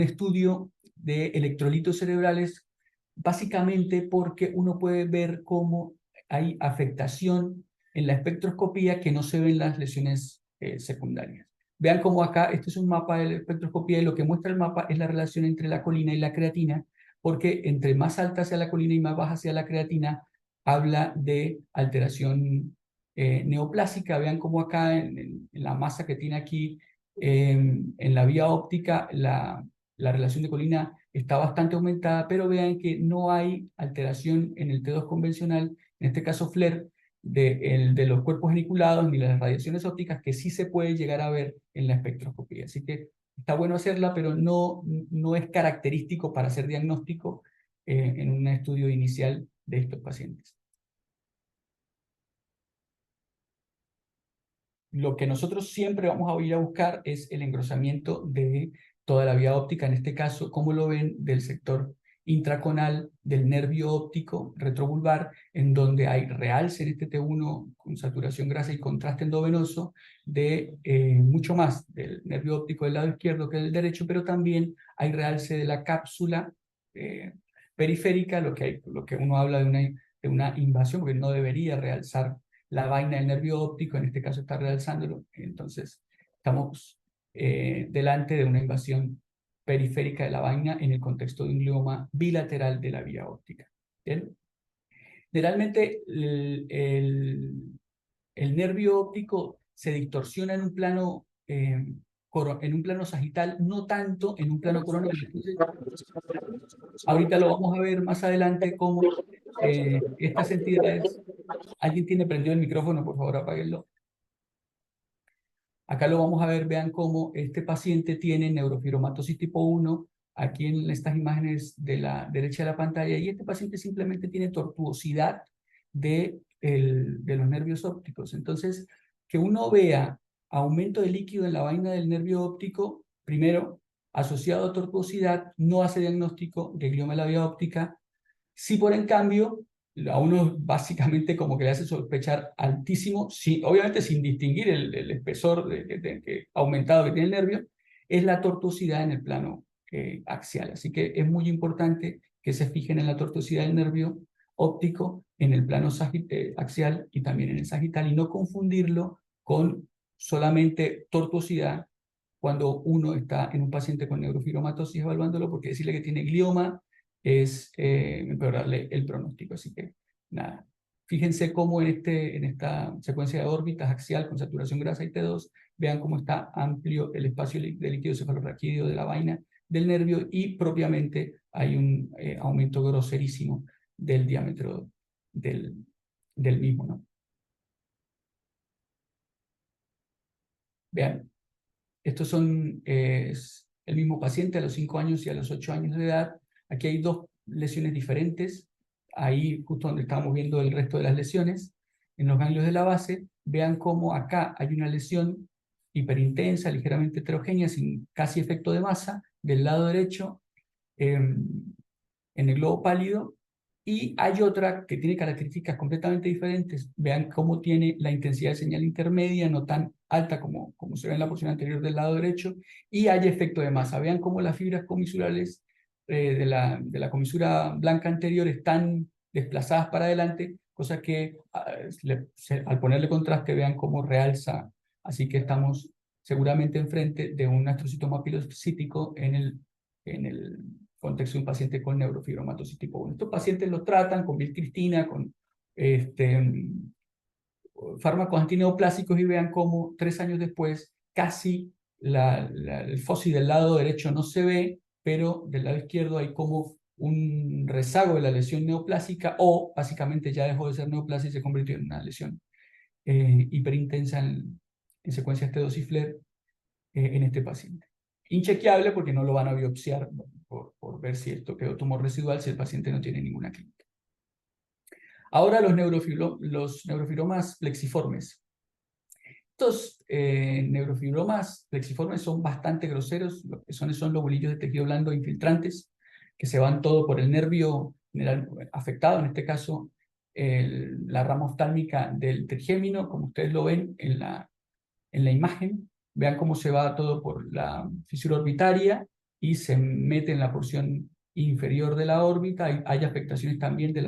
estudio de electrolitos cerebrales, básicamente porque uno puede ver cómo hay afectación en la espectroscopía que no se ven en las lesiones secundarias. Vean cómo acá, este es un mapa de la espectroscopía y lo que muestra el mapa es la relación entre la colina y la creatina, porque entre más alta sea la colina y más baja sea la creatina, habla de alteración neoplásica. Vean cómo acá en la masa que tiene aquí en la vía óptica, la relación de colina está bastante aumentada, pero vean que no hay alteración en el T2 convencional, en este caso FLAIR, de los cuerpos geniculados ni las radiaciones ópticas que sí se puede llegar a ver en la espectroscopía. Así que está bueno hacerla, pero no es característico para hacer diagnóstico en un estudio inicial de estos pacientes. Lo que nosotros siempre vamos a ir a buscar es el engrosamiento de toda la vía óptica, en este caso, como lo ven, del sector intraconal del nervio óptico retrovulvar, en donde hay realce en este T1 con saturación grasa y contraste endovenoso de mucho más del nervio óptico del lado izquierdo que del derecho, pero también hay realce de la cápsula periférica, lo que uno habla de una invasión, porque no debería realzar la vaina del nervio óptico, en este caso está realzándolo, entonces estamos delante de una invasión periférica de la vaina en el contexto de un glioma bilateral de la vía óptica. ¿Bien? Generalmente el nervio óptico se distorsiona en un plano sagital, no tanto en un plano coronal. Ahorita lo vamos a ver más adelante cómo estas entidades... ¿Alguien tiene prendido el micrófono? Por favor, apáguenlo. Acá lo vamos a ver, vean cómo este paciente tiene neurofibromatosis tipo 1, aquí en estas imágenes de la derecha de la pantalla, y este paciente simplemente tiene tortuosidad de los nervios ópticos. Entonces, que uno vea aumento de líquido en la vaina del nervio óptico, primero, asociado a tortuosidad, no hace diagnóstico de glioma de la vía óptica. Si por en cambio, a uno básicamente como que le hace sospechar altísimo, obviamente sin distinguir el espesor que aumentado que tiene el nervio, es la tortuosidad en el plano axial. Así que es muy importante que se fijen en la tortuosidad del nervio óptico en el plano axial y también en el sagital, y no confundirlo con solamente tortuosidad cuando uno está en un paciente con neurofibromatosis evaluándolo, porque decirle que tiene glioma es empeorarle el pronóstico. Así que, nada. Fíjense cómo en esta secuencia de órbitas axial con saturación grasa y T2, vean cómo está amplio el espacio de líquido cefalorraquídeo de la vaina del nervio, y propiamente hay un aumento groserísimo del diámetro del mismo, ¿no? Vean, estos son el mismo paciente a los 5 años y a los 8 años de edad. Aquí hay dos lesiones diferentes. Ahí, justo donde estamos viendo el resto de las lesiones, en los ganglios de la base, vean cómo acá hay una lesión hiperintensa, ligeramente heterogénea, sin casi efecto de masa, del lado derecho, en el globo pálido, y hay otra que tiene características completamente diferentes. Vean cómo tiene la intensidad de señal intermedia, no tan alta como se ve en la porción anterior del lado derecho, y hay efecto de masa. Vean cómo las fibras comisurales de la comisura blanca anterior están desplazadas para adelante, cosa que al ponerle contraste vean cómo realza. Así que estamos seguramente enfrente de un astrocitoma pilocítico en el contexto de un paciente con neurofibromatosis tipo 1. Estos pacientes los tratan con bilcristina, con fármacos antineoplásicos, y vean cómo 3 años después casi el fósil del lado derecho no se ve, pero del lado izquierdo hay como un rezago de la lesión neoplásica, o básicamente ya dejó de ser neoplasia y se convirtió en una lesión hiperintensa en secuencias T2 y FLAIR en este paciente. Inchequeable porque no lo van a biopsiar por ver si esto quedó tumor residual si el paciente no tiene ninguna clínica. Ahora los neurofibromas plexiformes. Estos neurofibromas plexiformes son bastante groseros. Lo que son lobulillos de tejido blando infiltrantes que se van todo por el nervio afectado, en este caso la rama oftálmica del trigémino, como ustedes lo ven en la imagen. Vean cómo se va todo por la fisura orbitaria y se mete en la porción inferior de la órbita. Hay afectaciones también de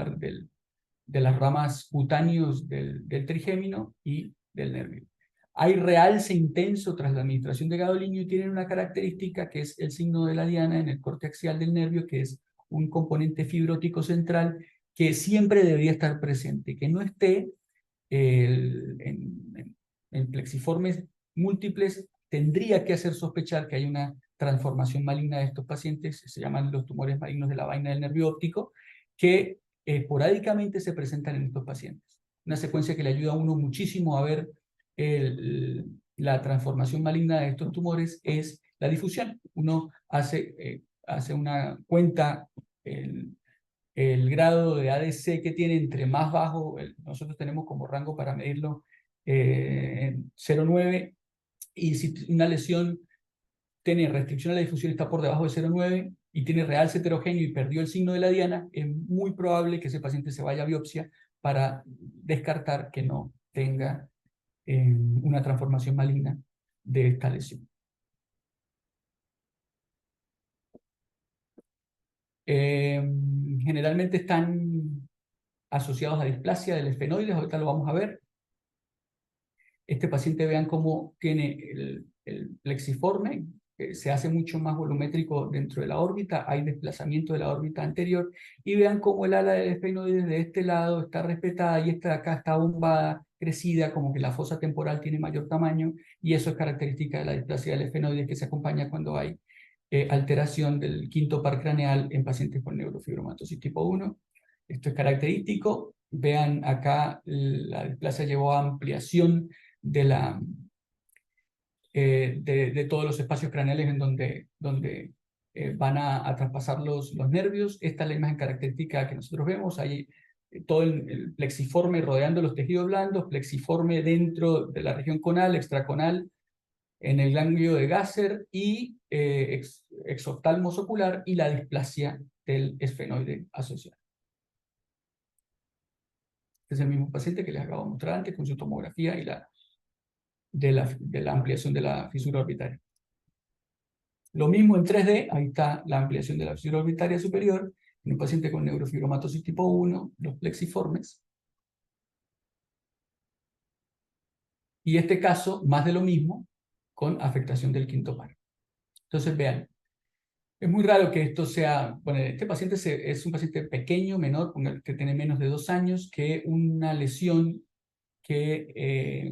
las ramas cutáneos del trigémino y del nervio. Hay realce intenso tras la administración de gadolinium, y tienen una característica que es el signo de la diana en el corte axial del nervio, que es un componente fibrótico central que siempre debería estar presente, que no esté en plexiformes múltiples tendría que hacer sospechar que hay una transformación maligna de estos pacientes. Se llaman los tumores malignos de la vaina del nervio óptico, que esporádicamente se presentan en estos pacientes. Una secuencia que le ayuda a uno muchísimo a ver la transformación maligna de estos tumores es la difusión. Uno hace una cuenta, el grado de ADC que tiene, entre más bajo, nosotros tenemos como rango para medirlo 0,9, y si una lesión tiene restricción a la difusión, está por debajo de 0,9 y tiene realce heterogéneo y perdió el signo de la diana, es muy probable que ese paciente se vaya a biopsia para descartar que no tenga una transformación maligna de esta lesión. Generalmente están asociados a displasia del esfenoides, ahorita lo vamos a ver. Este paciente, vean cómo tiene el plexiforme, se hace mucho más volumétrico dentro de la órbita, hay desplazamiento de la órbita anterior, y vean cómo el ala del esfenoide de este lado está respetada y esta de acá está bombada, crecida, como que la fosa temporal tiene mayor tamaño, y eso es característica de la displasia del esfenoide que se acompaña cuando hay alteración del quinto par craneal en pacientes con neurofibromatosis tipo 1. Esto es característico. Vean acá, la displasia llevó a ampliación de la de todos los espacios craneales en donde van a traspasar los nervios. Esta es la imagen característica que nosotros vemos. Hay todo el plexiforme rodeando los tejidos blandos, plexiforme dentro de la región conal, extraconal, en el ganglio de Gasser y exoftalmos ocular, y la displasia del esfenoide asociado. Este es el mismo paciente que les acabo de mostrar antes con su tomografía y de la ampliación de la fisura orbitaria. Lo mismo en 3D, ahí está la ampliación de la fisura orbitaria superior, en un paciente con neurofibromatosis tipo 1, los plexiformes. Y este caso, más de lo mismo, con afectación del quinto par. Entonces, vean, es muy raro que esto sea, bueno, este paciente es un paciente pequeño, menor, que tiene menos de 2 años, que una lesión que...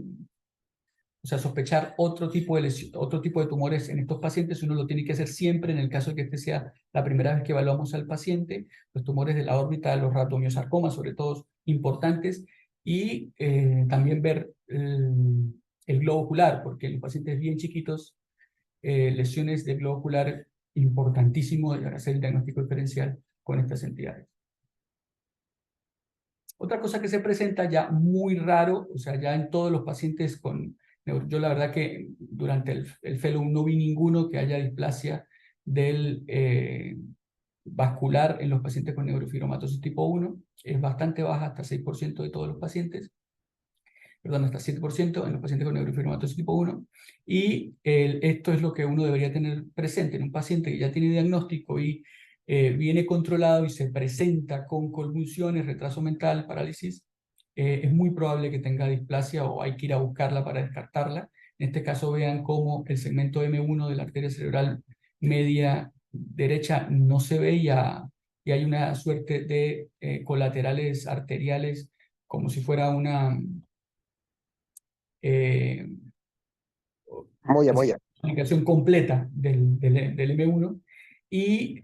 o sea, sospechar otro tipo de lesión, otro tipo de tumores en estos pacientes, uno lo tiene que hacer siempre en el caso de que este sea la primera vez que evaluamos al paciente. Los tumores de la órbita, los rhabdomyosarcomas, sobre todo, importantes, y también ver el globo ocular, porque en los pacientes bien chiquitos, lesiones del globo ocular, importantísimo hacer el diagnóstico diferencial con estas entidades. Otra cosa que se presenta ya muy raro, o sea, ya en todos los pacientes con... Yo la verdad que durante el fellow no vi ninguno que haya displasia del vascular en los pacientes con neurofibromatosis tipo 1. Es bastante baja, hasta 6% de todos los pacientes. Perdón, hasta 7% en los pacientes con neurofibromatosis tipo 1. Y esto es lo que uno debería tener presente en un paciente que ya tiene diagnóstico y viene controlado y se presenta con convulsiones, retraso mental, parálisis. Es muy probable que tenga displasia o hay que ir a buscarla para descartarla. En este caso vean cómo el segmento M1 de la arteria cerebral media derecha no se ve y hay una suerte de colaterales arteriales como si fuera una Moya. comunicación completa del M1 y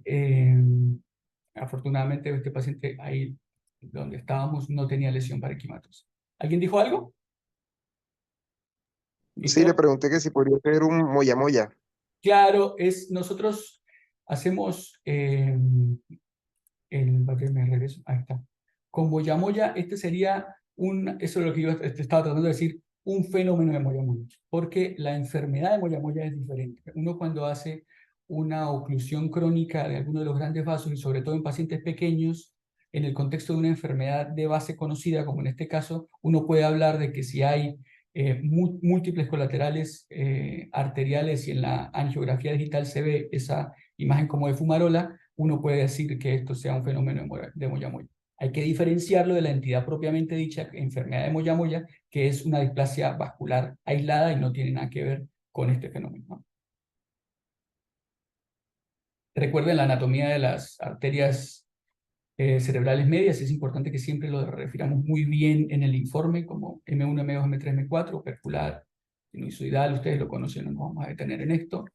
afortunadamente este paciente ahí donde estábamos no tenía lesión parenquimatosa. ¿Alguien dijo algo? Sí, le pregunté que si podría ser un moya. Claro, nosotros hacemos me regreso, ahí está. Con moyamoya, este sería eso es lo que yo te estaba tratando de decir, un fenómeno de moyamoya, porque la enfermedad de moyamoya es diferente. Uno cuando hace una oclusión crónica de alguno de los grandes vasos, y sobre todo en pacientes pequeños, en el contexto de una enfermedad de base conocida, como en este caso, uno puede hablar de que si hay múltiples colaterales arteriales y en la angiografía digital se ve esa imagen como de fumarola, uno puede decir que esto sea un fenómeno de moyamoya. Hay que diferenciarlo de la entidad propiamente dicha, enfermedad de moyamoya, que es una displasia vascular aislada y no tiene nada que ver con este fenómeno, ¿no? Recuerden la anatomía de las arterias cerebrales medias, es importante que siempre lo refiramos muy bien en el informe, como M1, M2, M3, M4, opercular, sinusoidal, ustedes lo conocen, no nos vamos a detener en esto.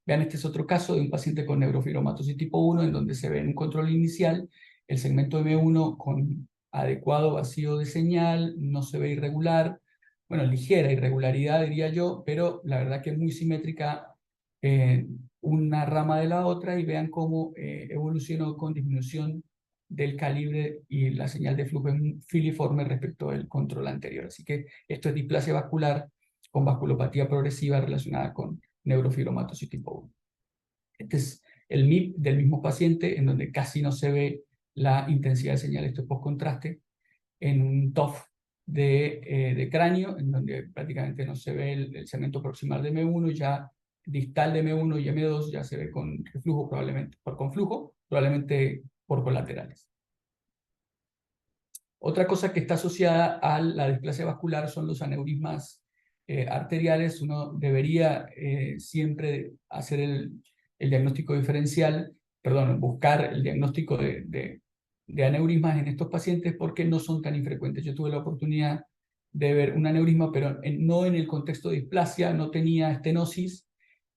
Vean, este es otro caso de un paciente con neurofibromatosis tipo 1, en donde se ve en un control inicial el segmento M1 con adecuado vacío de señal, no se ve irregular, bueno, ligera irregularidad diría yo, pero la verdad que es muy simétrica una rama de la otra, y vean cómo evolucionó con disminución del calibre y la señal de flujo filiforme respecto del control anterior. Así que esto es displasia vascular con vasculopatía progresiva relacionada con neurofibromatosis tipo 1. Este es el MIP del mismo paciente, en donde casi no se ve la intensidad de señal. Esto es post-contraste en un TOF de cráneo, en donde prácticamente no se ve el segmento proximal de M1, ya distal de M1 y M2 ya se ve con reflujo, probablemente por conflujo, probablemente por colaterales. Otra cosa que está asociada a la displasia vascular son los aneurismas arteriales, uno debería siempre hacer el diagnóstico diferencial, perdón, buscar el diagnóstico de aneurismas en estos pacientes porque no son tan infrecuentes. Yo tuve la oportunidad de ver un aneurisma, pero no en el contexto de displasia, no tenía estenosis,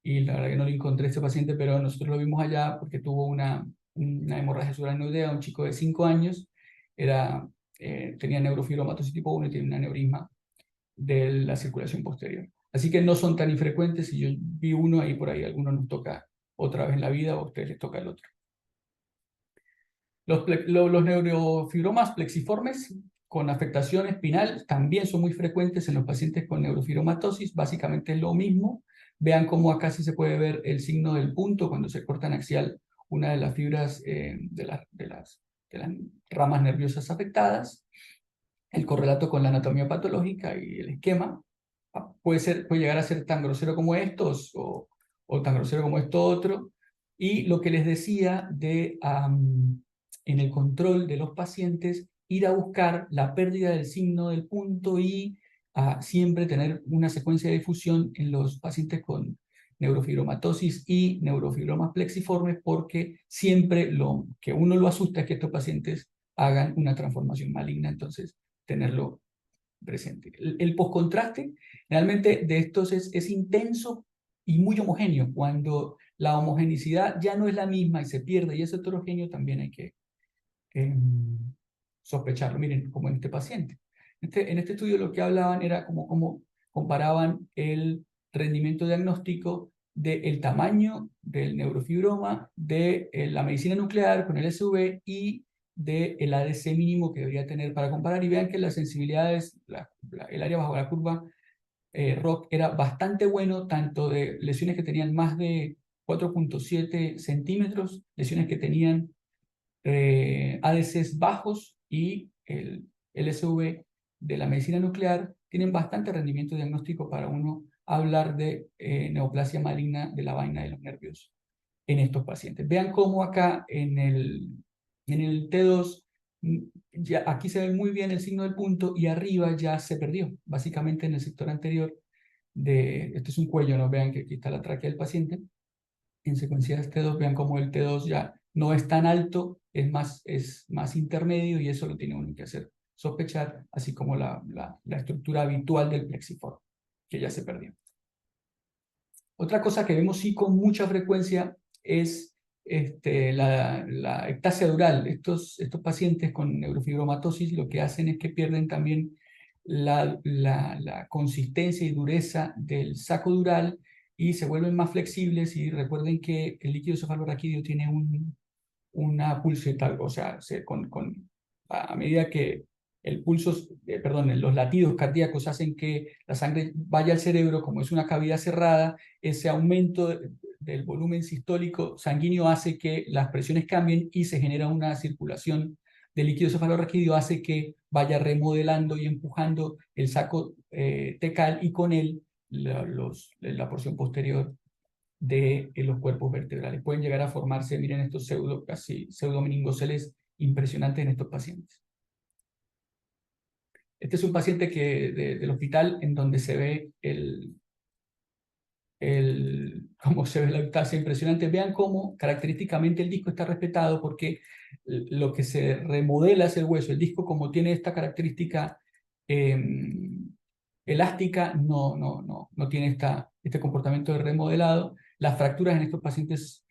y la verdad que no lo encontré a este paciente, pero nosotros lo vimos allá porque tuvo una hemorragia subaracnoidea, un chico de 5 años, tenía neurofibromatosis tipo 1 y tenía un aneurisma de la circulación posterior. Así que no son tan infrecuentes. Si yo vi uno ahí por ahí, alguno nos toca otra vez en la vida o a ustedes les toca el otro. Los neurofibromas plexiformes con afectación espinal también son muy frecuentes en los pacientes con neurofibromatosis. Básicamente es lo mismo. Vean cómo acá sí se puede ver el signo del punto cuando se corta en axial una de las fibras de las ramas nerviosas afectadas. El correlato con la anatomía patológica y el esquema puede llegar a ser tan grosero como estos o tan grosero como esto otro. Y lo que les decía en el control de los pacientes, ir a buscar la pérdida del signo del punto y siempre tener una secuencia de difusión en los pacientes con neurofibromatosis y neurofibromas plexiformes, porque siempre lo que uno lo asusta es que estos pacientes hagan una transformación maligna, entonces tenerlo presente. El postcontraste realmente de estos es intenso y muy homogéneo. Cuando la homogenicidad ya no es la misma y se pierde y es heterogéneo, también hay que sospecharlo. Miren, como en este paciente. En este estudio lo que hablaban era como comparaban el rendimiento diagnóstico del tamaño del neurofibroma, de la medicina nuclear con el SV y del ADC mínimo que debería tener para comparar, y vean que las sensibilidades, el área bajo la curva ROC era bastante bueno, tanto de lesiones que tenían más de 4.7 centímetros, lesiones que tenían ADCs bajos y el SV de la medicina nuclear, tienen bastante rendimiento diagnóstico para uno hablar de neoplasia maligna de la vaina de los nervios en estos pacientes. Vean cómo acá en el T2, ya aquí se ve muy bien el signo del punto y arriba ya se perdió, básicamente en el sector anterior este es un cuello, ¿no? Vean que aquí está la tráquea del paciente. En secuencias T2, vean cómo el T2 ya no es tan alto, es más intermedio, y eso lo tiene uno que hacer sospechar, así como la estructura habitual del plexiforme, que ya se perdió. Otra cosa que vemos sí con mucha frecuencia es la ectasia dural. Estos pacientes con neurofibromatosis lo que hacen es que pierden también la consistencia y dureza del saco dural y se vuelven más flexibles. Y recuerden que el líquido cefalorraquídeo tiene una pulseta, o sea, a medida que el pulso, los latidos cardíacos hacen que la sangre vaya al cerebro, como es una cavidad cerrada, ese aumento del volumen sistólico sanguíneo hace que las presiones cambien y se genera una circulación del líquido cefalorraquídeo, hace que vaya remodelando y empujando el saco tecal y con él la porción posterior de los cuerpos vertebrales. Pueden llegar a formarse, miren estos pseudomeningoceles impresionantes en estos pacientes. Este es un paciente del hospital en donde se ve cómo se ve la ectasia impresionante. Vean cómo característicamente el disco está respetado, porque lo que se remodela es el hueso. El disco, como tiene esta característica elástica, no tiene este comportamiento de remodelado. Las fracturas en estos pacientes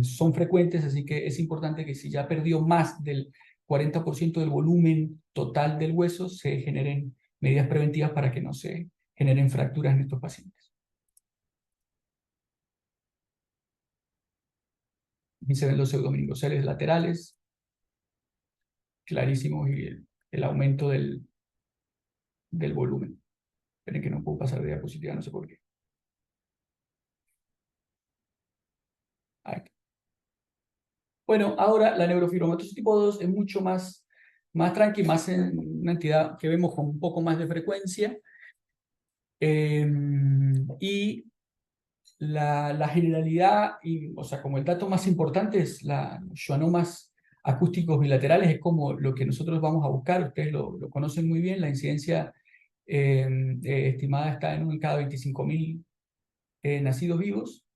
son frecuentes, así que es importante que si ya perdió más del 40% del volumen total del hueso, se generen medidas preventivas para que no se generen fracturas en estos pacientes. Aquí se ven los pseudomeningoceles laterales, clarísimos, y el aumento del volumen. Esperen que no puedo pasar de diapositiva, no sé por qué. Aquí. Bueno, ahora la neurofibromatosis tipo 2 es mucho más tranqui, más en una entidad que vemos con un poco más de frecuencia. Y la generalidad, o sea, como el dato más importante es los schwannomas acústicos bilaterales, es como lo que nosotros vamos a buscar. Ustedes lo conocen muy bien. La incidencia estimada está en uno en cada 25.000 nacidos vivos.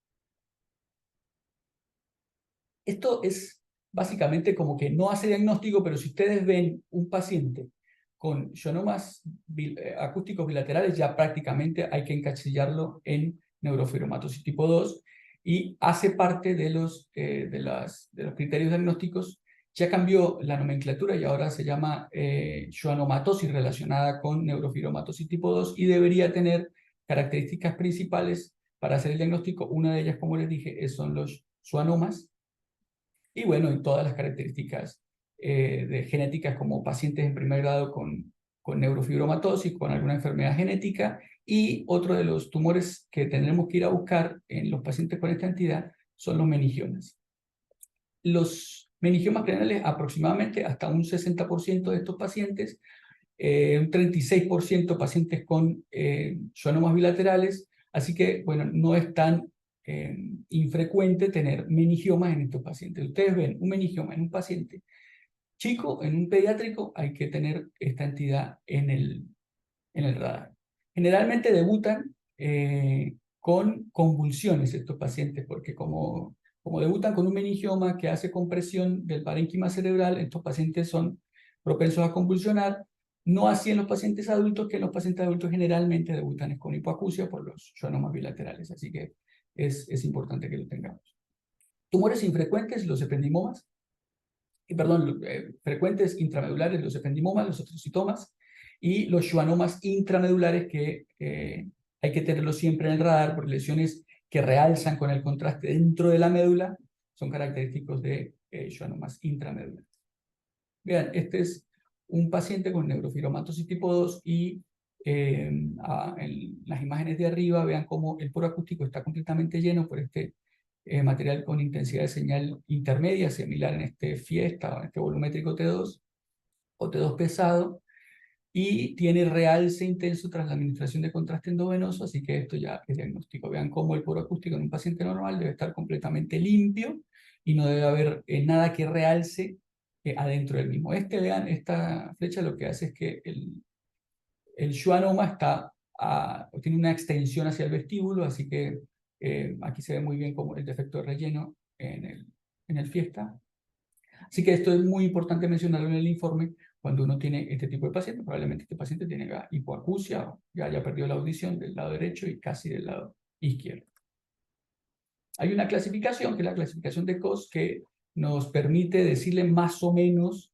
Esto es básicamente como que no hace diagnóstico, pero si ustedes ven un paciente con schwannomas acústicos bilaterales, ya prácticamente hay que encasillarlo en neurofibromatosis tipo 2 y hace parte de los criterios diagnósticos. Ya cambió la nomenclatura y ahora se llama schwannomatosis relacionada con neurofibromatosis tipo 2 y debería tener características principales para hacer el diagnóstico. Una de ellas, como les dije, son los schwannomas. Y bueno, y todas las características genéticas como pacientes en primer grado con neurofibromatosis, con alguna enfermedad genética. Y otro de los tumores que tendremos que ir a buscar en los pacientes con esta entidad son los meningiomas. Los meningiomas craneales, aproximadamente hasta un 60% de estos pacientes, un 36% pacientes con schwannomas bilaterales. Así que, bueno, no es tan infrecuente tener meningiomas en estos pacientes. Ustedes ven un meningioma en un paciente chico, en un pediátrico, hay que tener esta entidad en el radar. Generalmente debutan con convulsiones estos pacientes, porque como debutan con un meningioma que hace compresión del parénquima cerebral, estos pacientes son propensos a convulsionar. No así en los pacientes adultos, que en los pacientes adultos generalmente debutan con hipoacusia por los schwannomas bilaterales. Así que es importante que lo tengamos. Tumores infrecuentes, los ependimomas, frecuentes intramedulares, los ependimomas, los astrocitomas, y los schwannomas intramedulares que hay que tenerlos siempre en el radar por lesiones que realzan con el contraste dentro de la médula, son característicos de schwannomas intramedulares. Vean, este es un paciente con neurofibromatosis tipo 2 y en las imágenes de arriba vean cómo el poro acústico está completamente lleno por este material con intensidad de señal intermedia, similar en este Fiesta o en este volumétrico T2 o T2 pesado, y tiene realce intenso tras la administración de contraste endovenoso, así que esto ya es diagnóstico. Vean cómo el poro acústico en un paciente normal debe estar completamente limpio y no debe haber nada que realce adentro del mismo. Vean, esta flecha lo que hace es que el schwannoma tiene una extensión hacia el vestíbulo, así que aquí se ve muy bien como el defecto de relleno en el Fiesta. Así que esto es muy importante mencionarlo en el informe cuando uno tiene este tipo de paciente. Probablemente este paciente tiene hipoacusia, ya haya perdido la audición del lado derecho y casi del lado izquierdo. Hay una clasificación, que es la clasificación de Cox, que nos permite decirle más o menos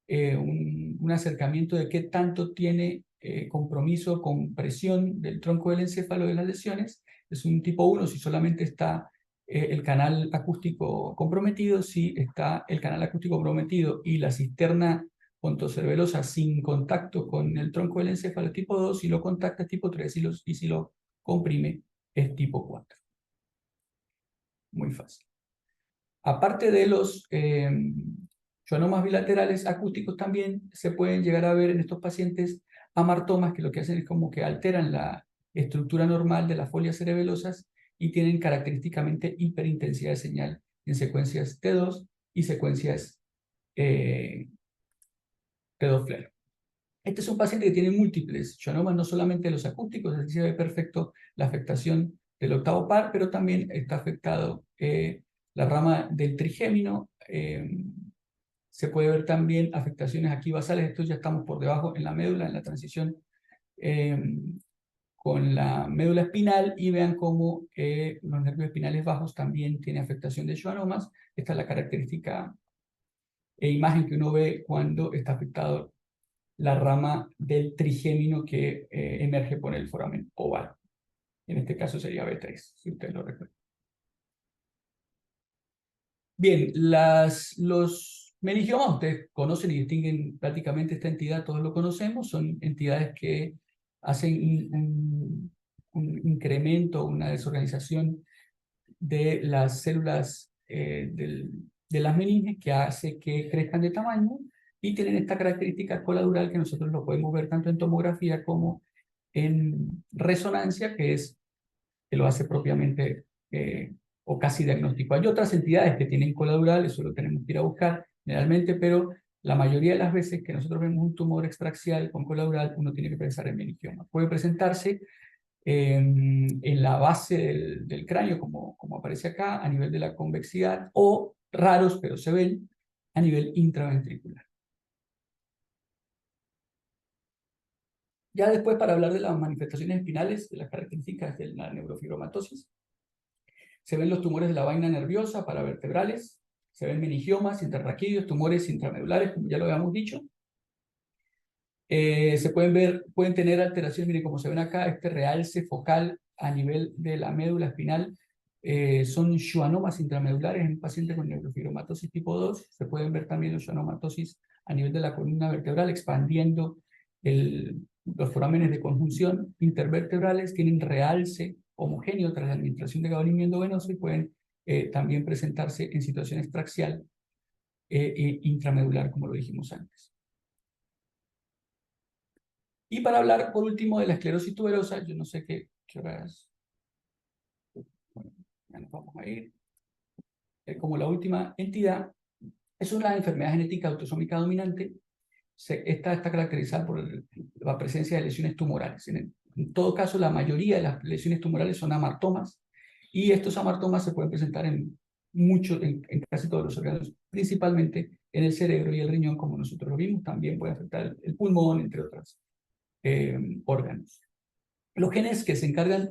un acercamiento de qué tanto tiene compromiso con presión del tronco del encéfalo de las lesiones. Es un tipo 1 si solamente está el canal acústico comprometido, si está el canal acústico comprometido y la cisterna pontocerebelosa sin contacto con el tronco del encéfalo es tipo 2, si lo contacta es tipo 3 y si lo comprime es tipo 4. Muy fácil. Aparte de los schwannomas bilaterales acústicos, también se pueden llegar a ver en estos pacientes amartomas, que lo que hacen es como que alteran la estructura normal de las folias cerebelosas y tienen característicamente hiperintensidad de señal en secuencias T2 y secuencias T2 FLAIR. Este es un paciente que tiene múltiples schwannomas, no solamente los acústicos, así se ve perfecto la afectación del octavo par, pero también está afectado la rama del trigémino. Se puede ver también afectaciones aquí basales. Esto ya estamos por debajo en la médula, en la transición con la médula espinal, y vean cómo los nervios espinales bajos también tienen afectación de schwannomas. Esta es la característica e imagen que uno ve cuando está afectado la rama del trigémino que emerge por el foramen oval. En este caso sería B3, si ustedes lo recuerdan. Bien, los meningiomas, ustedes conocen y distinguen prácticamente esta entidad, todos lo conocemos, son entidades que hacen un incremento, una desorganización de las células de las meninges que hace que crezcan de tamaño y tienen esta característica coladural que nosotros lo podemos ver tanto en tomografía como en resonancia, que lo hace propiamente o casi diagnóstico. Hay otras entidades que tienen coladural, eso lo tenemos que ir a buscar generalmente, pero la mayoría de las veces que nosotros vemos un tumor extraxial con colaural, uno tiene que pensar en meningioma. Puede presentarse en la base del cráneo, como aparece acá, a nivel de la convexidad, o raros, pero se ven, a nivel intraventricular. Ya después, para hablar de las manifestaciones espinales, de las características de la neurofibromatosis, se ven los tumores de la vaina nerviosa paravertebrales, se ven meningiomas, intrarraquídeos, tumores intramedulares, como ya lo habíamos dicho. Se pueden tener alteraciones, miren como se ven acá, este realce focal a nivel de la médula espinal, son schwannomas intramedulares en un paciente con neurofibromatosis tipo 2. Se pueden ver también los schwannomatosis a nivel de la columna vertebral, expandiendo los forámenes de conjunción intervertebrales, tienen realce homogéneo tras la administración de gabapentin endovenoso y pueden también presentarse en situación extraxial e intramedular, como lo dijimos antes. Y para hablar, por último, de la esclerosis tuberosa, yo no sé qué horas. Bueno, ya nos vamos a ir. Como la última entidad, es una enfermedad genética autosómica dominante. Esta está caracterizada por la presencia de lesiones tumorales. En todo caso, la mayoría de las lesiones tumorales son amartomas, y estos amartomas se pueden presentar en casi todos los órganos, principalmente en el cerebro y el riñón, como nosotros lo vimos. También puede afectar el pulmón, entre otros órganos. Los genes que se encargan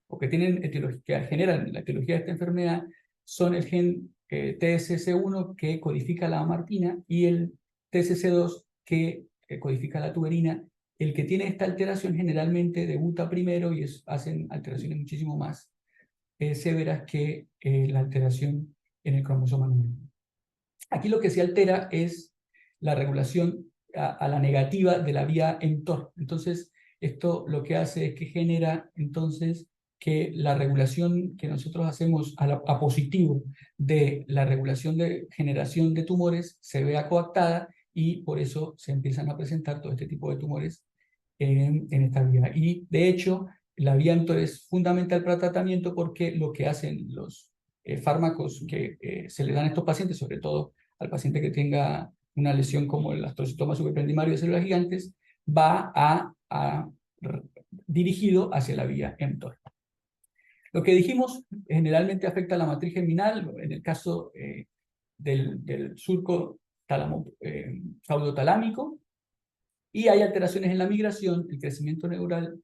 o que generan la etiología de esta enfermedad son el gen TSC1, que codifica la amartina, y el TSC2, que codifica la tuberina. El que tiene esta alteración generalmente debuta primero y hacen alteraciones muchísimo más severas que la alteración en el cromosoma 9. Aquí lo que se altera es la regulación a la negativa de la vía mTOR. Entonces, esto lo que hace es que genera entonces que la regulación que nosotros hacemos a positivo de la regulación de generación de tumores se vea coactada, y por eso se empiezan a presentar todo este tipo de tumores en esta vía. Y de hecho, la vía mTOR es fundamental para el tratamiento, porque lo que hacen los fármacos que se le dan a estos pacientes, sobre todo al paciente que tenga una lesión como el astrocitoma subependimario de células gigantes, va dirigido hacia la vía mTOR. Lo que dijimos generalmente afecta a la matriz germinal, en el caso del surco pseudotalámico, y hay alteraciones en la migración, el crecimiento neural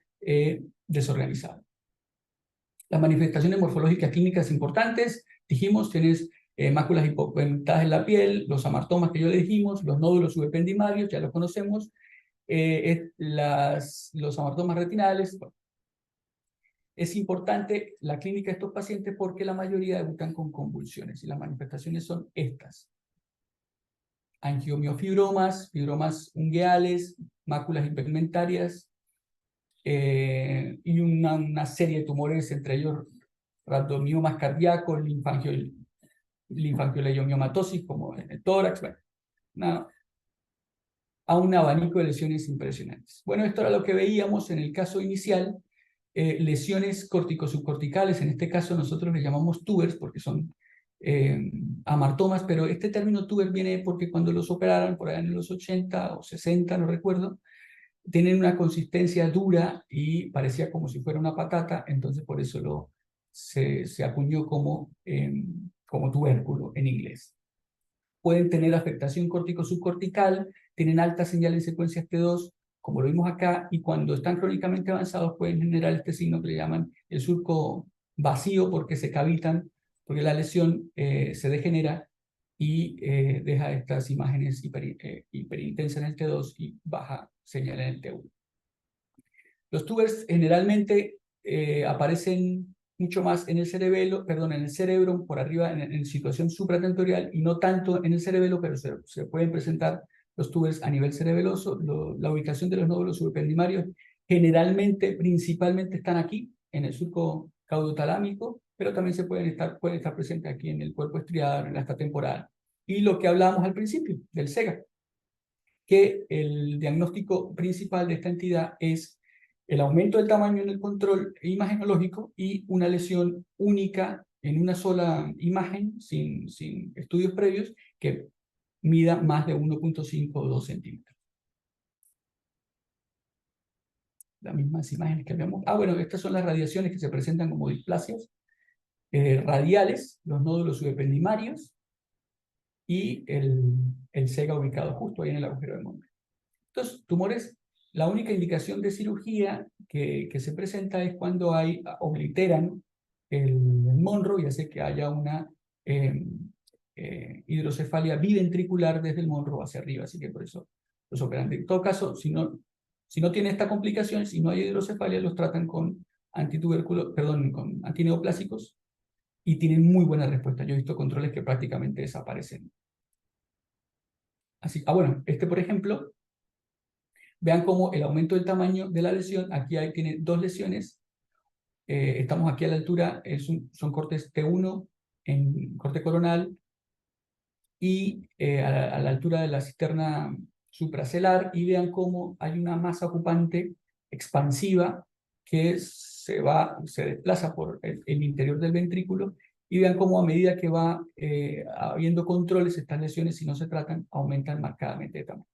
desorganizado. Las manifestaciones morfológicas clínicas importantes, dijimos, tienes máculas hipopigmentadas en la piel, los amartomas que yo le dijimos, los nódulos subependimarios, ya los conocemos, los amartomas retinales. Bueno, es importante la clínica de estos pacientes porque la mayoría debutan con convulsiones, y las manifestaciones son estas: angiomiofibromas, fibromas ungueales, máculas hiperpigmentarias, y una serie de tumores, entre ellos rhabdomiomas cardíacos, linfangioleumiomatosis, como en el tórax. Bueno, a un abanico de lesiones impresionantes. Bueno, esto era lo que veíamos en el caso inicial. Lesiones corticosubcorticales, en este caso nosotros le llamamos tubers porque son amartomas, pero este término tuber viene porque cuando los operaron por allá en los 80 o 60, no recuerdo, tienen una consistencia dura y parecía como si fuera una patata, entonces por eso se acuñó como tubérculo en inglés. Pueden tener afectación cortico-subcortical, tienen alta señal en secuencias T2, como lo vimos acá, y cuando están crónicamente avanzados pueden generar este signo que le llaman el surco vacío, porque se cavitan, porque la lesión se degenera y deja estas imágenes hiperintensas en el T2 y baja señal en el T1. Los tubers generalmente aparecen mucho más en el cerebelo, en el cerebro, por arriba, en situación supratentorial, y no tanto en el cerebelo, pero se pueden presentar los tubers a nivel cerebeloso. La ubicación de los nódulos subependimarios generalmente, principalmente están aquí, en el surco caudotalámico, pero también pueden estar presentes aquí en el cuerpo estriado, en la asta temporal. Y lo que hablábamos al principio, del SEGA, que el diagnóstico principal de esta entidad es el aumento del tamaño en el control imagenológico y una lesión única en una sola imagen, sin estudios previos, que mida más de 1.5 o 2 centímetros. Las mismas imágenes que habíamos. Bueno, estas son las radiaciones que se presentan como displasias radiales, los nódulos subependimarios y el SEGA ubicado justo ahí en el agujero de Monro. Estos tumores, la única indicación de cirugía que se presenta es cuando obliteran el Monro y hace que haya una hidrocefalia biventricular desde el Monro hacia arriba, así que por eso los operan. En todo caso, si no tiene esta complicación, si no hay hidrocefalia, los tratan con con antineoplásicos y tienen muy buena respuesta. Yo he visto controles que prácticamente desaparecen. Así, bueno, por ejemplo, vean cómo el aumento del tamaño de la lesión, aquí tiene 2 lesiones, estamos aquí a la altura, son cortes T1 en corte coronal y a la altura de la cisterna supracelar, y vean cómo hay una masa ocupante expansiva que se desplaza por el interior del ventrículo, y vean cómo a medida que va habiendo controles, estas lesiones, si no se tratan, aumentan marcadamente de tamaño.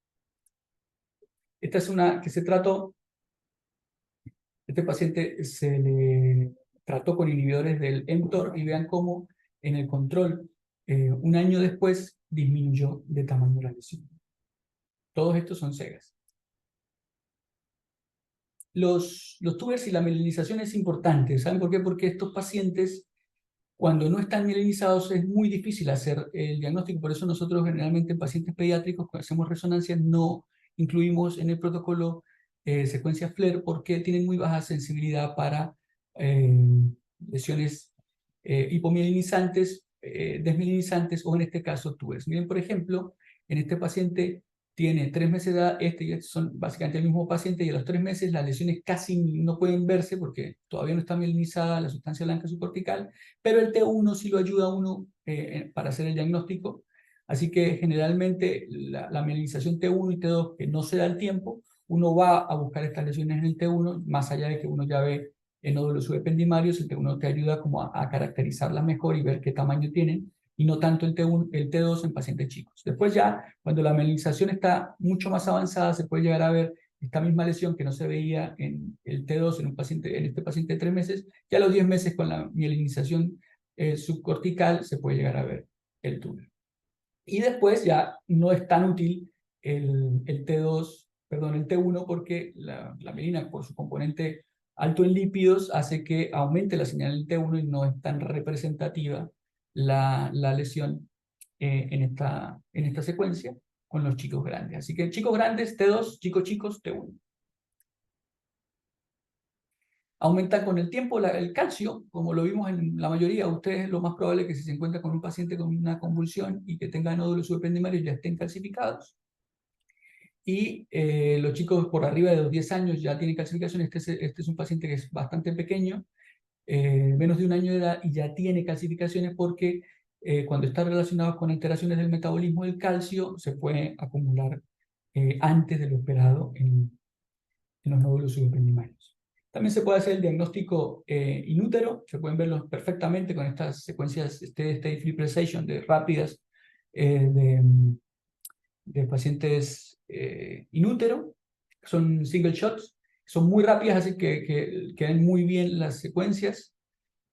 Esta es una que se trató. Este paciente se le trató con inhibidores del mTOR y vean cómo en el control, un año después, disminuyó de tamaño la lesión. Todos estos son cegas. Los tubers y la mielinización es importante. ¿Saben por qué? Porque estos pacientes, cuando no están mielinizados, es muy difícil hacer el diagnóstico. Por eso nosotros generalmente en pacientes pediátricos, cuando hacemos resonancias, no incluimos en el protocolo secuencias FLAIR, porque tienen muy baja sensibilidad para lesiones hipomielinizantes, desmielinizantes, o en este caso tubers. Miren, por ejemplo, en este paciente tiene 3 meses de edad, y son básicamente el mismo paciente, y a los 3 meses las lesiones casi no pueden verse porque todavía no está mielinizada la sustancia blanca subcortical, pero el T1 sí lo ayuda a uno para hacer el diagnóstico. Así que generalmente la mielinización T1 y T2, que no se da el tiempo, uno va a buscar estas lesiones en el T1, más allá de que uno ya ve en nódulos subependimarios. El T1 te ayuda como a caracterizarlas mejor y ver qué tamaño tienen, y no tanto el T2 en pacientes chicos. Después ya, cuando la mielinización está mucho más avanzada, se puede llegar a ver esta misma lesión que no se veía en el T2 en este paciente de 3 meses, ya a los 10 meses con la mielinización subcortical se puede llegar a ver el túnel. Y después ya no es tan útil el T1, porque la mielina, por su componente alto en lípidos, hace que aumente la señal del T1 y no es tan representativa la lesión en esta secuencia con los chicos grandes. Así que chicos grandes, T2, chicos, T1. Aumenta con el tiempo el calcio, como lo vimos en la mayoría. Ustedes, lo más probable es que si se encuentra con un paciente con una convulsión y que tenga nódulos subependimarios ya estén calcificados. Y los chicos por arriba de los 10 años ya tienen calcificación. Este es un paciente que es bastante pequeño, menos de 1 año de edad, y ya tiene calcificaciones porque cuando está relacionado con alteraciones del metabolismo del calcio, se puede acumular antes de lo esperado en los nódulos subependimarios. También se puede hacer el diagnóstico in útero. Se pueden verlos perfectamente con estas secuencias state free precession rápidas de pacientes in útero. Son single shots, son muy rápidas, así que quedan muy bien las secuencias.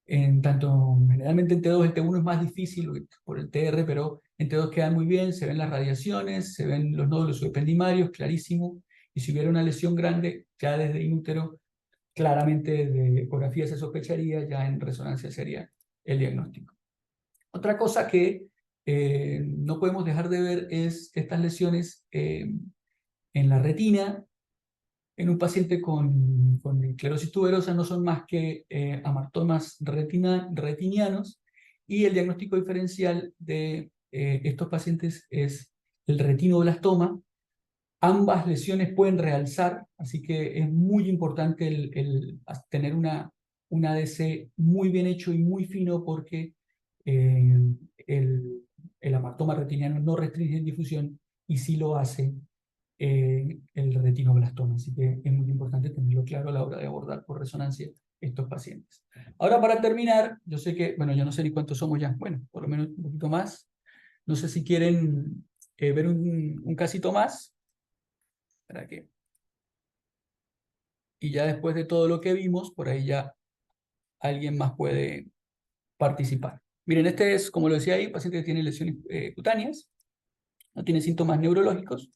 Generalmente en T2, en T1 es más difícil por el TR, pero en T2 quedan muy bien, se ven las radiaciones, se ven los nódulos subependimarios, clarísimo, y si hubiera una lesión grande, ya desde in útero, claramente de ecografía se sospecharía, ya en resonancia sería el diagnóstico. Otra cosa que no podemos dejar de ver es estas lesiones en la retina. En un paciente con esclerosis tuberosa no son más que amartomas retinianos, y el diagnóstico diferencial de estos pacientes es el retinoblastoma. Ambas lesiones pueden realzar, así que es muy importante el tener un ADC muy bien hecho y muy fino, porque el amartoma retiniano no restringe difusión y sí lo hace el retinoblastoma. Así que es muy importante tenerlo claro a la hora de abordar por resonancia estos pacientes. Ahora, para terminar, yo sé que, bueno, yo no sé ni cuántos somos ya, bueno, por lo menos un poquito más. No sé si quieren ver un casito más. ¿Para qué? Y ya después de todo lo que vimos, por ahí ya alguien más puede participar. Miren, este es, como lo decía ahí, paciente que tiene lesiones cutáneas, no tiene síntomas neurológicos.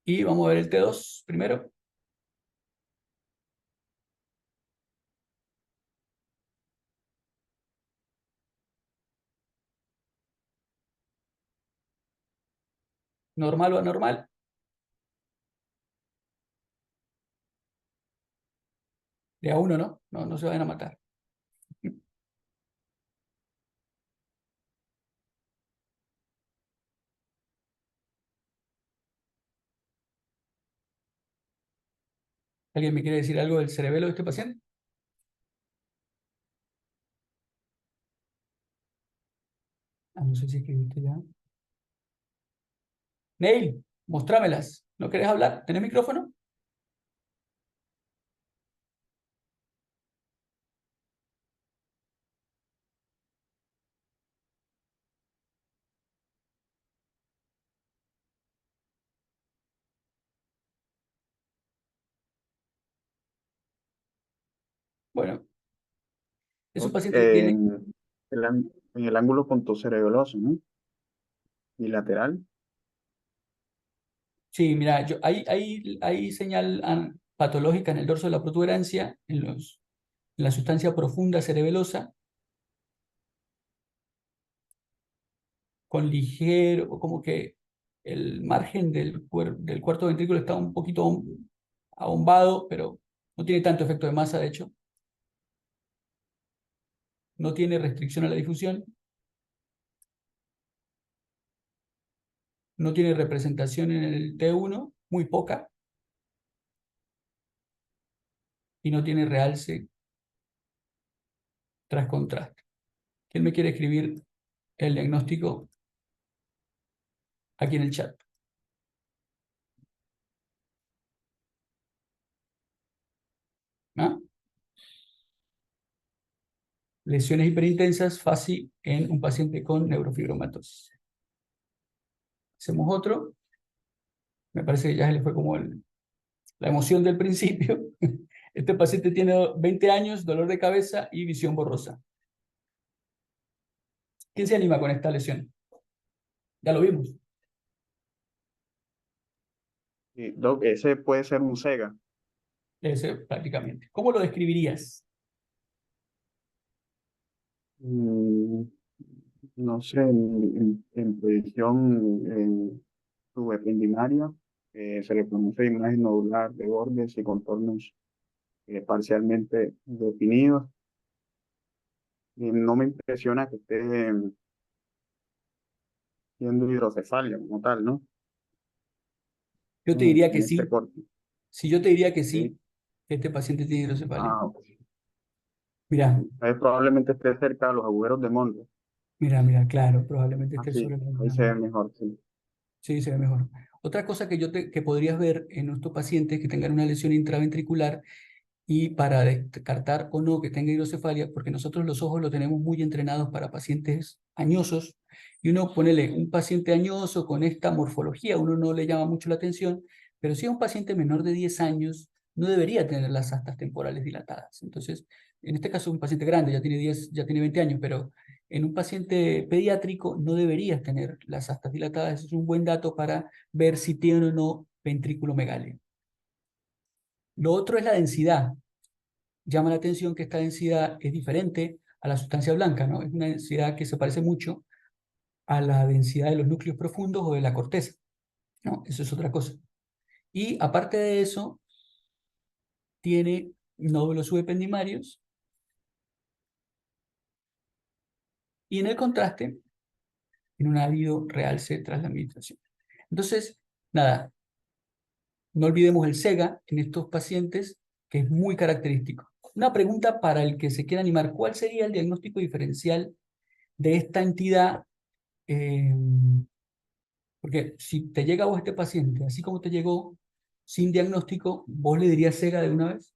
Y vamos a ver el T2 primero. ¿Normal o anormal? De a uno, ¿no? No, no se vayan a matar. ¿Alguien me quiere decir algo del cerebelo de este paciente? Ah, no sé si escribiste ya. Neil, mostrámelas. ¿No querés hablar? ¿Tenés micrófono? Bueno, es un paciente que tiene... En el ángulo pontocerebeloso, ¿no? Bilateral. Sí, mira, hay señal patológica en el dorso de la protuberancia, en la sustancia profunda cerebelosa, con ligero, como que el margen del cuarto ventrículo está un poquito ahombado, pero no tiene tanto efecto de masa, de hecho. No tiene restricción a la difusión. No tiene representación en el T1, muy poca. Y no tiene realce tras contraste. ¿Quién me quiere escribir el diagnóstico aquí en el chat? ¿Ah? Lesiones hiperintensas, FASI en un paciente con neurofibromatosis. Hacemos otro. Me parece que ya se le fue como la emoción del principio. Este paciente tiene 20 años, dolor de cabeza y visión borrosa. ¿Quién se anima con esta lesión? Ya lo vimos. Y, Doc, ese puede ser un SEGA. Ese prácticamente. ¿Cómo lo describirías? Mm, no sé, en predicción subependinaria, se le conoce imagen nodular de bordes y contornos parcialmente definidos. Y no me impresiona que esté siendo hidrocefalia como tal, ¿no? Yo te diría que En este sí. corte. Si yo te diría que ¿Sí? sí, que este paciente tiene hidrocefalia. Ah, ok. Mira, Probablemente esté cerca de los agujeros de Monro. mira, claro, probablemente Ah, esté sí, sobre la ahí se ve mejor, sí. Sí, se ve mejor. Otra cosa que podrías ver en nuestros pacientes que tengan una lesión intraventricular y para descartar o no que tenga hidrocefalia, porque nosotros los ojos lo tenemos muy entrenados para pacientes añosos, y uno ponele un paciente añoso con esta morfología, uno no le llama mucho la atención, pero si es un paciente menor de 10 años, no debería tener las astas temporales dilatadas. Entonces, en este caso, un paciente grande, ya tiene 20 años, pero en un paciente pediátrico no deberías tener las astas dilatadas. Eso es un buen dato para ver si tiene o no ventriculomegalia. Lo otro es la densidad. Llama la atención que esta densidad es diferente a la sustancia blanca, ¿no? Es una densidad que se parece mucho a la densidad de los núcleos profundos o de la corteza, ¿no? Eso es otra cosa. Y aparte de eso, tiene nódulos subependimarios y en el contraste, en un ávido realce tras la administración. Entonces, nada, no olvidemos el SEGA en estos pacientes, que es muy característico. Una pregunta para el que se quiera animar: ¿cuál sería el diagnóstico diferencial de esta entidad? Porque si te llega a vos este paciente, así como te llegó sin diagnóstico, ¿vos le dirías SEGA de una vez?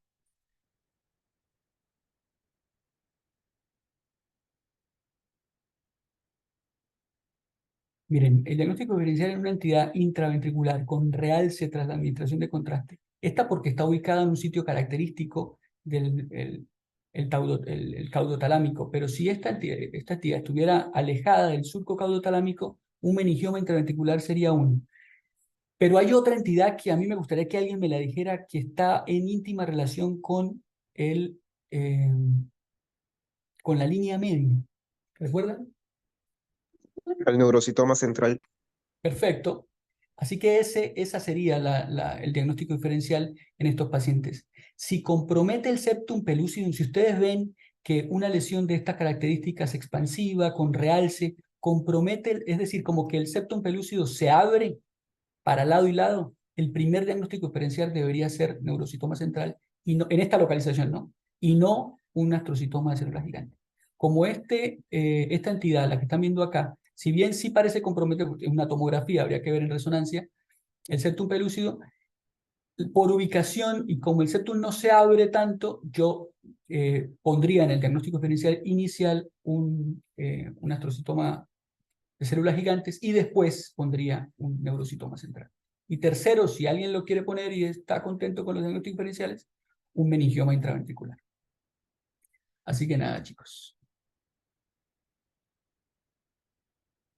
Miren, el diagnóstico diferencial es una entidad intraventricular con realce tras la administración de contraste. Esta porque está ubicada en un sitio característico del el caudotalámico, pero si esta entidad estuviera alejada del surco caudotalámico, un meningioma intraventricular sería uno. Pero hay otra entidad que a mí me gustaría que alguien me la dijera que está en íntima relación con con la línea media. ¿Recuerdan? El neurocitoma central. Perfecto. Así que esa sería el diagnóstico diferencial en estos pacientes. Si compromete el septum pellucidum, si ustedes ven que una lesión de estas características expansiva, con realce, compromete, es decir, como que el septum pellucidum se abre para lado y lado, el primer diagnóstico diferencial debería ser neurocitoma central, y no, en esta localización, ¿no? Y no un astrocitoma de células gigantes. Como esta entidad, la que están viendo acá, si bien sí parece comprometer, porque es una tomografía, habría que ver en resonancia, el septum pelúcido, por ubicación y como el septum no se abre tanto, yo pondría en el diagnóstico diferencial inicial un astrocitoma de células gigantes y después pondría un neurocitoma central. Y tercero, si alguien lo quiere poner y está contento con los diagnósticos diferenciales, un meningioma intraventricular. Así que nada, chicos.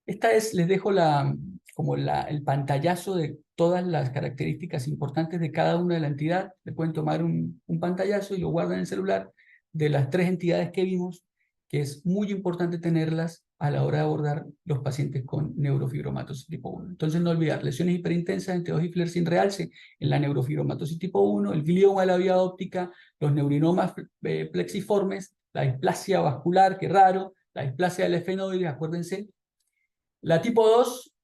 Les dejo el pantallazo de todas las características importantes de cada una de la entidad. Le pueden tomar un pantallazo y lo guardan en el celular de las 3 entidades que vimos, que es muy importante tenerlas a la hora de abordar los pacientes con neurofibromatosis tipo 1. Entonces no olvidar, lesiones hiperintensas en T2 y FLAIR sin realce en la neurofibromatosis tipo 1, el glioma de la vía óptica, los neurinomas plexiformes, la displasia vascular, que raro, la displasia del esfenoide, acuérdense. La tipo 2,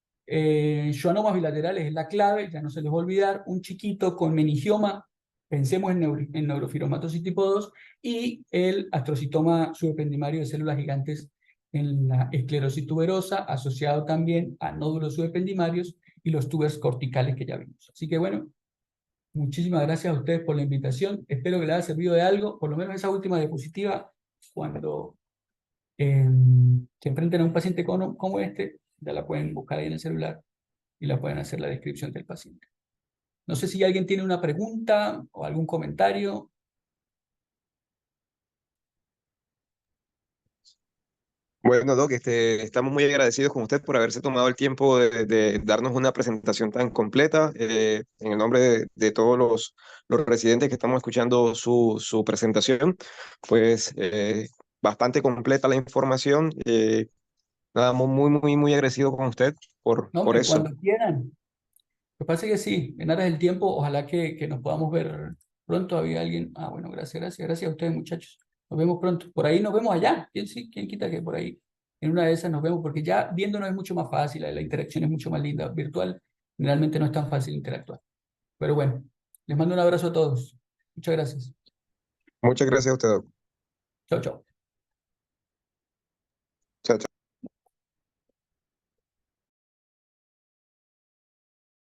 schwannomas bilaterales es la clave, ya no se les va a olvidar. Un chiquito con meningioma, pensemos en neurofibromatosis tipo 2, y el astrocitoma subependimario de células gigantes en la esclerosis tuberosa, asociado también a nódulos subependimarios y los tubers corticales que ya vimos. Así que bueno, muchísimas gracias a ustedes por la invitación. Espero que les haya servido de algo, por lo menos esa última diapositiva, cuando se enfrenten a un paciente como este, ya la pueden buscar ahí en el celular y la pueden hacer la descripción del paciente. No sé si alguien tiene una pregunta o algún comentario. Bueno, Doc, estamos muy agradecidos con usted por haberse tomado el tiempo de darnos una presentación tan completa. En el nombre de todos los residentes que estamos escuchando su presentación, pues bastante completa la información. Nada, muy agradecido con usted No, por hombre, eso. cuando quieran. Me parece que sí, en aras del tiempo, ojalá que nos podamos ver pronto. Había alguien. Ah, bueno, gracias a ustedes, muchachos. Nos vemos pronto. Por ahí nos vemos allá. ¿Quién quita que por ahí en una de esas nos vemos? Porque ya viéndonos es mucho más fácil, la interacción es mucho más linda. Virtual generalmente no es tan fácil interactuar. Pero bueno, les mando un abrazo a todos. Muchas gracias. Muchas gracias a usted, Doc. Chao, chao.